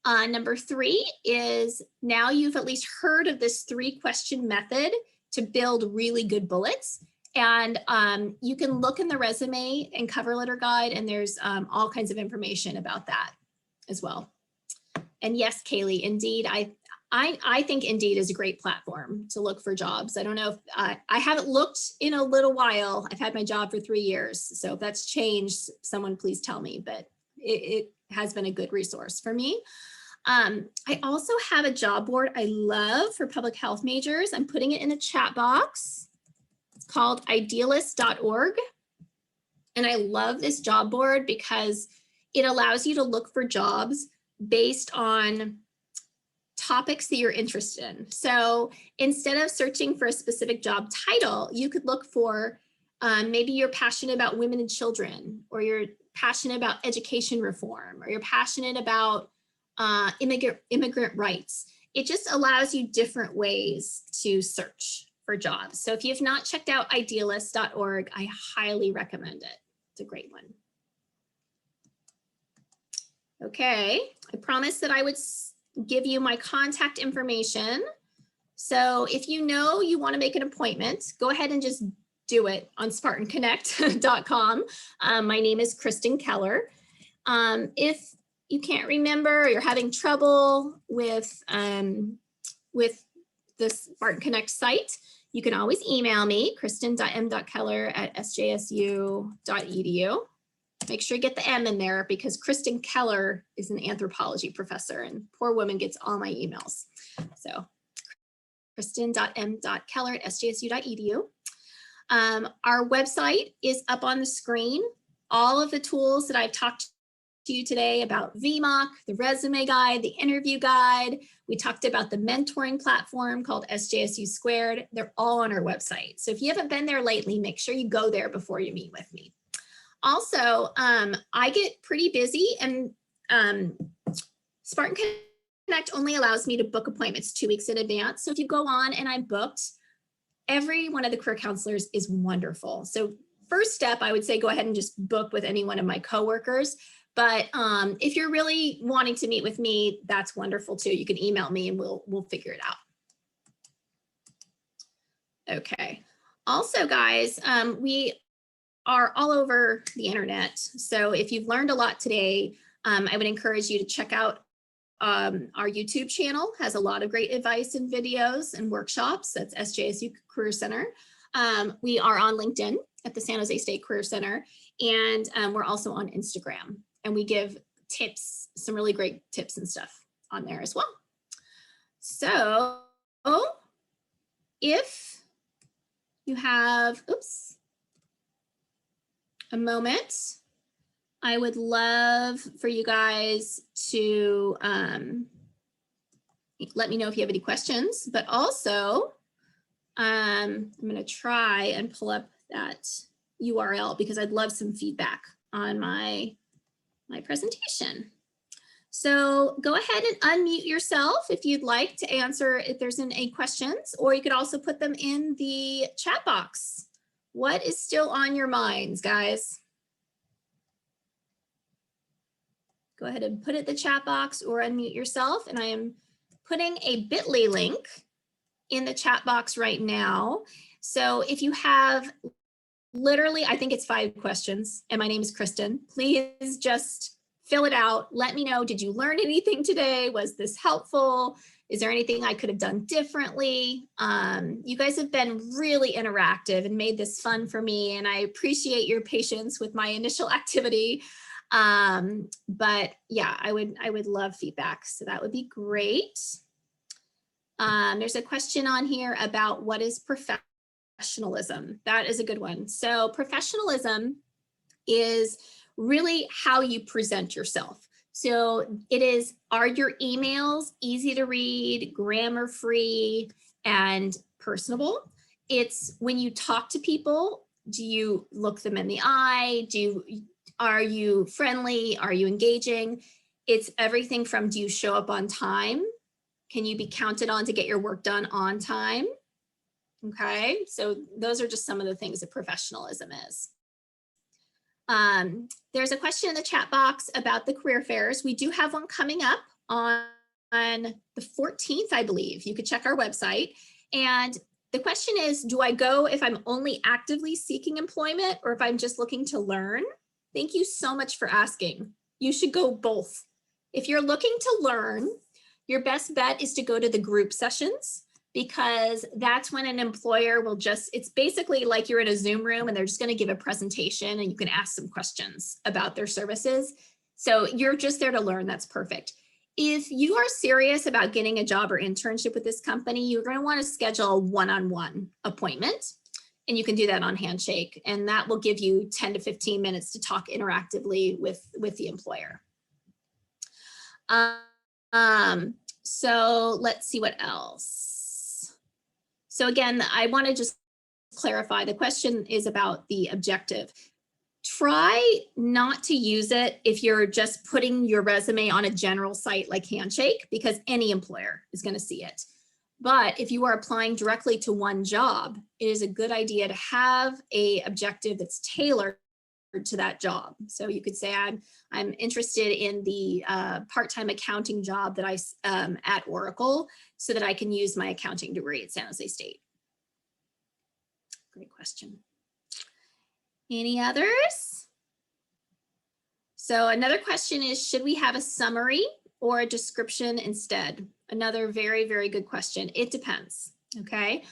Number three is now you've at least heard of this 3-question method to build really good bullets. And you can look in the resume and cover letter guide, and there's all kinds of information about that as well. And yes, Kaylee, Indeed, I think Indeed is a great platform to look for jobs. I don't know if I haven't looked in a little while. I've had my job for 3 years. So if that's changed, someone please tell me, but it has been a good resource for me. I also have a job board I love for public health majors. I'm putting it in the chat box. It's called idealist.org. And I love this job board because it allows you to look for jobs based on topics that you're interested in. So instead of searching for a specific job title, you could look for maybe you're passionate about women and children, or you're passionate about education reform, or you're passionate about immigrant rights. It just allows you different ways to search for jobs. So if you've not checked out idealist.org, I highly recommend it. It's a great one. Okay, I promised that I would give you my contact information. So if you know you want to make an appointment, go ahead and just do it on SpartanConnect.com. My name is Kristen Keller. If you can't remember, or you're having trouble with the Spartan Connect site, you can always email me, kristen.m.keller@sjsu.edu. Make sure you get the M in there because Kristen Keller is an anthropology professor and poor woman gets all my emails. So kristen.m.keller@sjsu.edu. Our website is up on the screen. All of the tools that I've talked to you today about VMOC, the resume guide, the interview guide. We talked about the mentoring platform called SJSU Squared. They're all on our website. So if you haven't been there lately, make sure you go there before you meet with me. Also, I get pretty busy, and Spartan Connect only allows me to book appointments 2 weeks in advance. So if you go on and I'm booked, every one of the career counselors is wonderful. So first step, I would say go ahead and just book with any one of my coworkers. But if you're really wanting to meet with me, that's wonderful too. You can email me and we'll figure it out. Okay. Also, guys, we are all over the internet. So if you've learned a lot today, I would encourage you to check out our YouTube channel. Has a lot of great advice and videos and workshops. That's SJSU Career Center. We are on LinkedIn at the San Jose State Career Center, and we're also on Instagram. And we give tips, some really great tips and stuff on there as well. So if you have, a moment, I would love for you guys to let me know if you have any questions, but also I'm going to try and pull up that URL because I'd love some feedback on my presentation. So go ahead and unmute yourself if you'd like to answer if there's any questions, or you could also put them in the chat box. What is still on your minds, guys? Go ahead and put it in the chat box or unmute yourself. And I am putting a bit.ly link in the chat box right now. So if you have literally, I think it's 5 questions, and my name is Kristen, please just fill it out. Let me know, did you learn anything today? Was this helpful? Is there anything I could have done differently? You guys have been really interactive and made this fun for me, and I appreciate your patience with my initial activity. But yeah, I would love feedback, so that would be great. There's a question on here about what is professionalism. That is a good one. So professionalism is really how you present yourself. So it is, are your emails easy to read, grammar free, and personable? It's when you talk to people, do you look them in the eye? Are you friendly? Are you engaging? It's everything from, do you show up on time? Can you be counted on to get your work done on time? Okay, so those are just some of the things that professionalism is. There's a question in the chat box about the career fairs. We do have one coming up on the 14th, I believe. You could check our website. And the question is, do I go if I'm only actively seeking employment or if I'm just looking to learn? Thank you so much for asking. You should go both. If you're looking to learn, your best bet is to go to the group sessions, because that's when an employer will just, it's basically like you're in a Zoom room and they're just going to give a presentation and you can ask some questions about their services. So you're just there to learn. That's perfect. If you are serious about getting a job or internship with this company, you're going to want to schedule a one-on-one appointment, and you can do that on Handshake, and that will give you 10 to 15 minutes to talk interactively with the employer. So let's see what else. So again, I want to just clarify, the question is about the objective. Try not to use it if you're just putting your resume on a general site like Handshake, because any employer is going to see it. But if you are applying directly to one job, it is a good idea to have an objective that's tailored to that job. So you could say, I'm interested in the part-time accounting job that I at Oracle, so that I can use my accounting degree at San Jose State. Great question. Any others? So another question is, should we have a summary or a description instead? Another very, very good question. It depends, okay?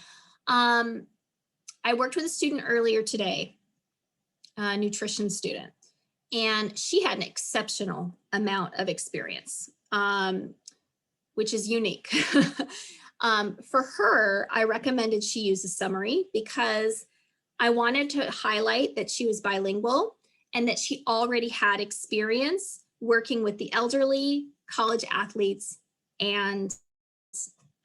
I worked with a student earlier today, a nutrition student, and she had an exceptional amount of experience, which is unique. For her, I recommended she use a summary because I wanted to highlight that she was bilingual and that she already had experience working with the elderly, college athletes, and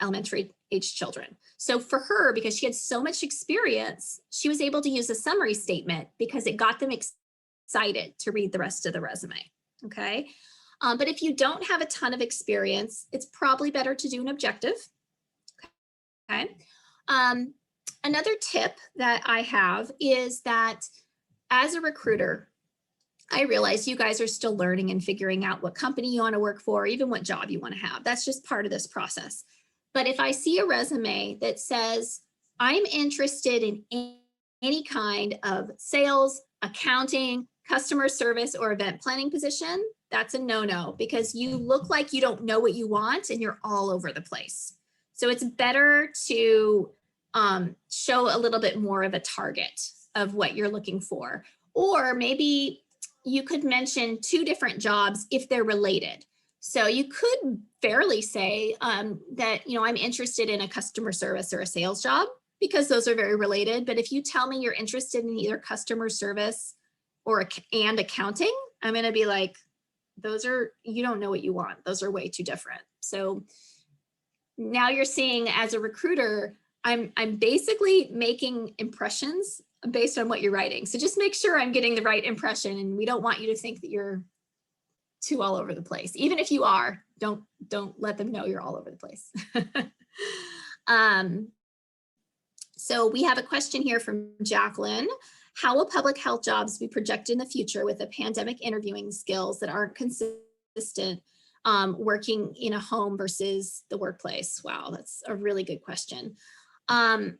elementary age children. So for her, because she had so much experience, she was able to use a summary statement because it got them excited to read the rest of the resume, okay? But if you don't have a ton of experience, it's probably better to do an objective, okay? Another tip that I have is that as a recruiter, I realize you guys are still learning and figuring out what company you want to work for, even what job you want to have. That's just part of this process. But if I see a resume that says, I'm interested in any kind of sales, accounting, customer service, or event planning position, that's a no-no, because you look like you don't know what you want and you're all over the place. So it's better to show a little bit more of a target of what you're looking for. Or maybe you could mention 2 different jobs if they're related. So you could fairly say that, you know, I'm interested in a customer service or a sales job, because those are very related. But if you tell me you're interested in either customer service or and accounting, I'm going to be like, those are, you don't know what you want. Those are way too different. So now you're seeing, as a recruiter, I'm basically making impressions based on what you're writing. So just make sure I'm getting the right impression, and we don't want you to think that you're too all over the place. Even if you are, don't let them know you're all over the place. So we have a question here from Jacqueline. How will public health jobs be projected in the future with the pandemic interviewing skills that aren't consistent working in a home versus the workplace? Wow, that's a really good question. I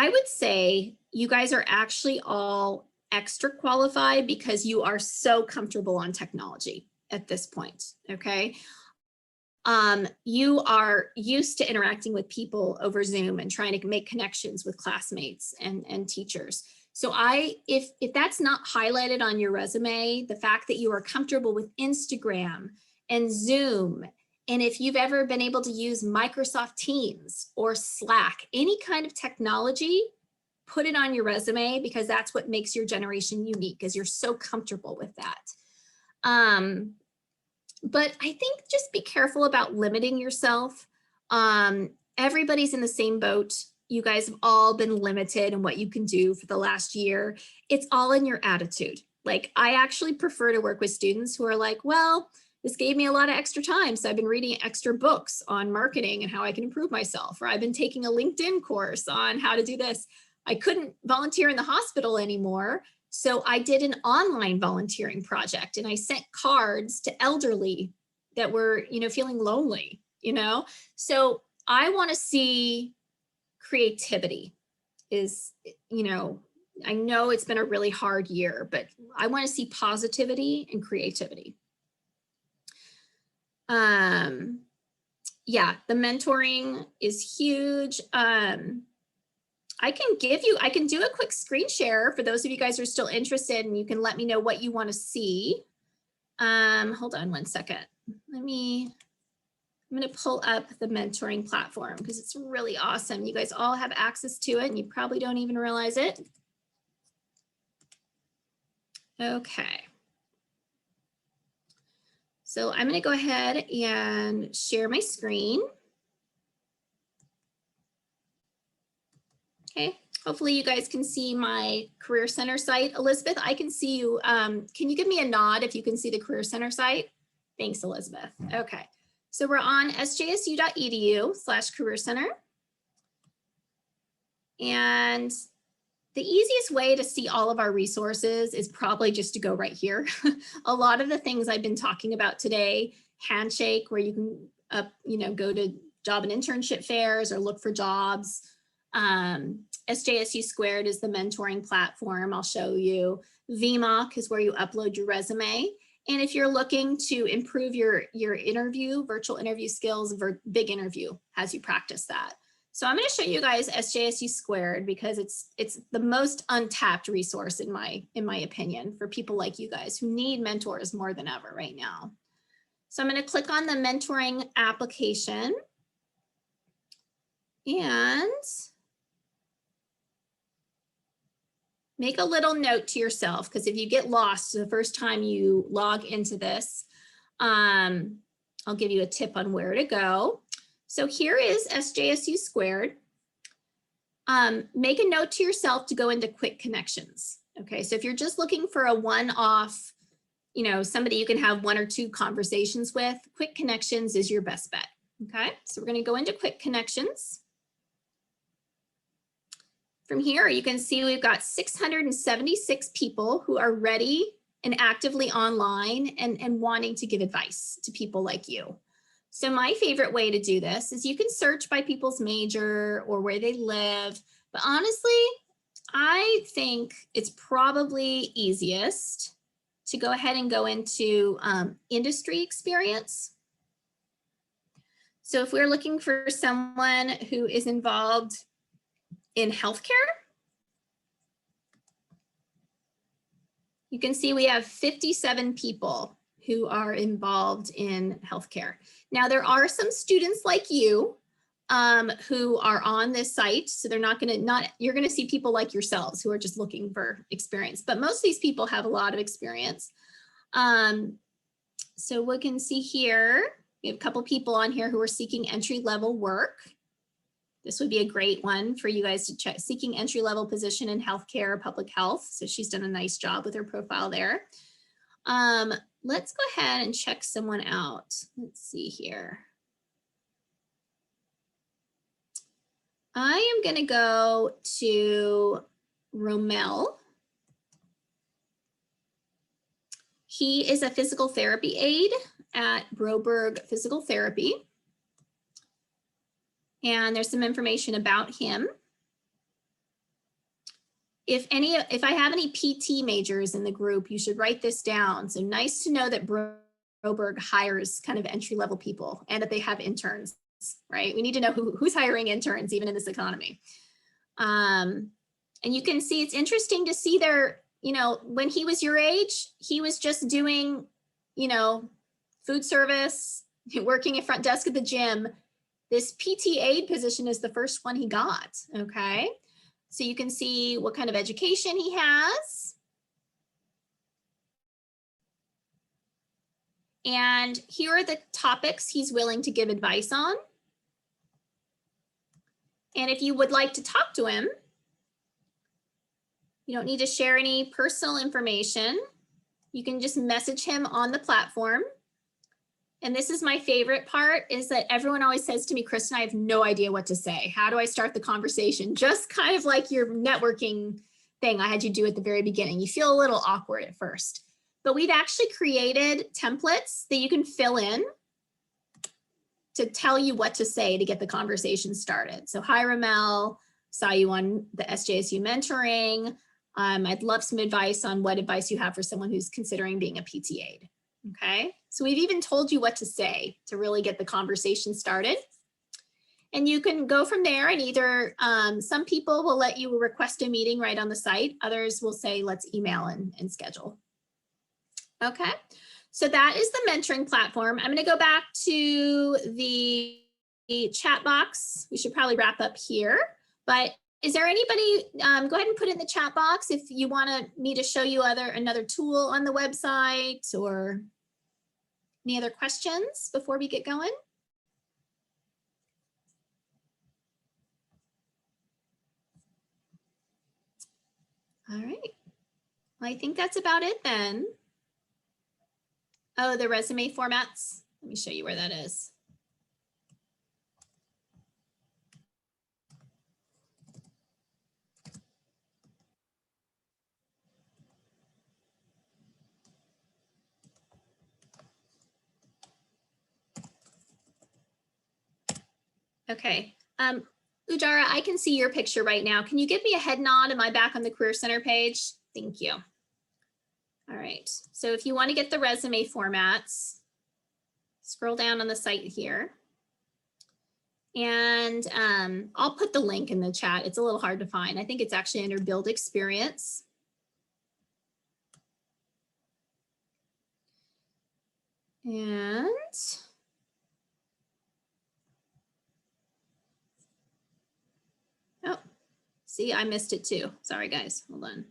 would say you guys are actually all extra qualified because you are so comfortable on technology at this point, okay? You are used to interacting with people over Zoom and trying to make connections with classmates and teachers. So if that's not highlighted on your resume, the fact that you are comfortable with Instagram and Zoom, and if you've ever been able to use Microsoft Teams or Slack, any kind of technology, put it on your resume, because that's what makes your generation unique, is you're so comfortable with that. But I think just be careful about limiting yourself. Everybody's in the same boat. You guys have all been limited in what you can do for the last year. It's all in your attitude. Like, I actually prefer to work with students who are like, well, this gave me a lot of extra time, so I've been reading extra books on marketing and how I can improve myself, or I've been taking a LinkedIn course on how to do this. I couldn't volunteer in the hospital anymore, so I did an online volunteering project, and I sent cards to elderly that were, feeling lonely, So I want to see creativity is, I know it's been a really hard year, but I want to see positivity and creativity. Yeah, the mentoring is huge. I can do a quick screen share for those of you guys who are still interested, and you can let me know what you want to see. Hold on one second. I'm going to pull up the mentoring platform because it's really awesome. You guys all have access to it and you probably don't even realize it. Okay. So I'm going to go ahead and share my screen. Okay, hopefully you guys can see my Career Center site. Elizabeth, I can see you. Can you give me a nod if you can see the Career Center site? Thanks, Elizabeth. Okay, so we're on sjsu.edu/Career Center. And the easiest way to see all of our resources is probably just to go right here. A lot of the things I've been talking about today, Handshake, where you can go to job and internship fairs or look for jobs. SJSU Squared is the mentoring platform. I'll show you. VMOC is where you upload your resume. And if you're looking to improve your virtual interview skills, Big Interview has you practice that. So I'm going to show you guys SJSU Squared because it's the most untapped resource in my opinion for people like you guys who need mentors more than ever right now. So I'm going to click on the mentoring application and make a little note to yourself, because if you get lost the first time you log into this, I'll give you a tip on where to go. So here is SJSU Squared. Make a note to yourself to go into quick connections. Okay, so if you're just looking for a one-off, somebody you can have one or two conversations with, quick connections is your best bet. Okay, so we're going to go into quick connections. From here, you can see we've got 676 people who are ready and actively online and wanting to give advice to people like you. So my favorite way to do this is you can search by people's major or where they live, but honestly, I think it's probably easiest to go ahead and go into industry experience. So if we're looking for someone who is involved in healthcare, you can see we have 57 people who are involved in healthcare. Now, there are some students like you who are on this site, so they're you're going to see people like yourselves who are just looking for experience, but most of these people have a lot of experience. So we can see here, we have a couple people on here who are seeking entry-level work. This would be a great one for you guys to check, seeking entry-level position in healthcare or public health. So she's done a nice job with her profile there. Let's go ahead and check someone out. Let's see here. I am going to go to Romel. He is a physical therapy aide at Broberg Physical Therapy. And there's some information about him. If I have any PT majors in the group, you should write this down. So nice to know that Broberg hires kind of entry-level people and that they have interns, right? We need to know who's hiring interns even in this economy. And you can see, it's interesting to see their, you know, when he was your age, he was just doing, you know, food service, working at front desk at the gym. This PT aide position is the first one he got, okay? So you can see what kind of education he has. And here are the topics he's willing to give advice on. And if you would like to talk to him, you don't need to share any personal information. You can just message him on the platform. And this is my favorite part, is that everyone always says to me, Kristen, I have no idea what to say. How do I start the conversation? Just kind of like your networking thing I had you do at the very beginning. You feel a little awkward at first, but we've actually created templates that you can fill in to tell you what to say to get the conversation started. So hi, Ramel, saw you on the SJSU mentoring. I'd love some advice on what advice you have for someone who's considering being a PT aide. Okay, so we've even told you what to say to really get the conversation started. And you can go from there, and either some people will let you request a meeting right on the site. Others will say, let's email and schedule. Okay, so that is the mentoring platform. I'm gonna go back to the chat box. We should probably wrap up here, but is there anybody, go ahead and put it in the chat box if you want me to show you another tool on the website, or any other questions before we get going? All right, well, I think that's about it then. Oh, the resume formats. Let me show you where that is. Okay, Ujara, I can see your picture right now. Can you give me a head nod? Am I back on the Career Center page? Thank you. All right, so if you want to get the resume formats, scroll down on the site here. And I'll put the link in the chat. It's a little hard to find. I think it's actually under Build Experience. And oh, see, I missed it too. Sorry, guys. Hold on.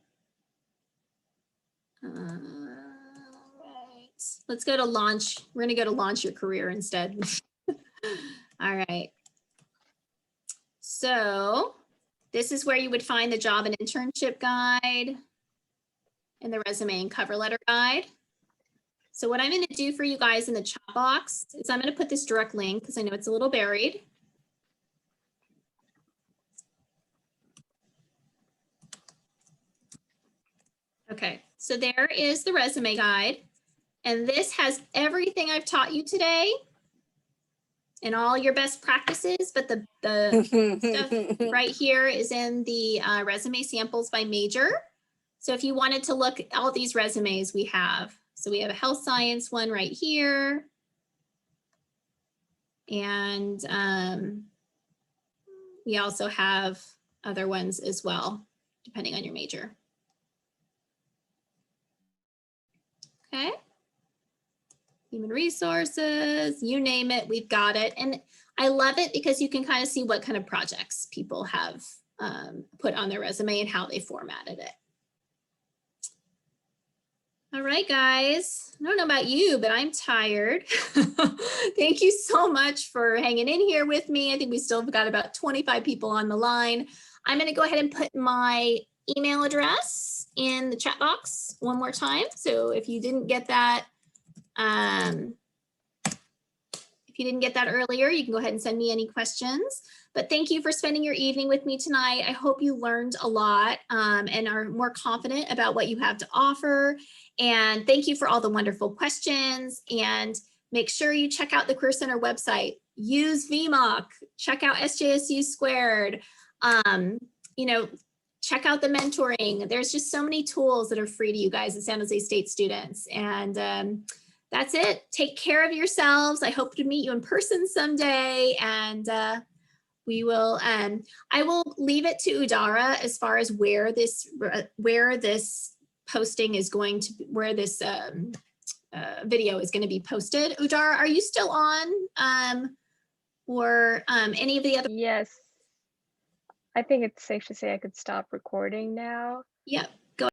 Right. Let's go to launch. We're going to go to launch your career instead. All right. So this is where you would find the job and internship guide and the resume and cover letter guide. So what I'm going to do for you guys in the chat box is I'm going to put this direct link because I know it's a little buried. Okay, so there is the resume guide, and this has everything I've taught you today and all your best practices, but the stuff right here is in the resume samples by major. So if you wanted to look at all these resumes we have, so we have a health science one right here. And we also have other ones as well, depending on your major. Okay. Human resources, you name it, we've got it. And I love it because you can kind of see what kind of projects people have put on their resume and how they formatted it. All right, guys, I don't know about you, but I'm tired. Thank you so much for hanging in here with me. I think we still have got about 25 people on the line. I'm going to go ahead and put my email address in the chat box one more time. So if you didn't get that, if you didn't get that earlier, you can go ahead and send me any questions. But thank you for spending your evening with me tonight. I hope you learned a lot and are more confident about what you have to offer. And thank you for all the wonderful questions. And make sure you check out the Career Center website. Use VMOC. Check out SJSU Squared. You know, check out the mentoring. There's just so many tools that are free to you guys as San Jose State students. And that's it. Take care of yourselves. I hope to meet you in person someday. And we will, I will leave it to Udara as far as where this posting is going to, where this video is going to be posted. Udara, are you still on? Or any of the other? Yes. I think it's safe to say I could stop recording now. Yep.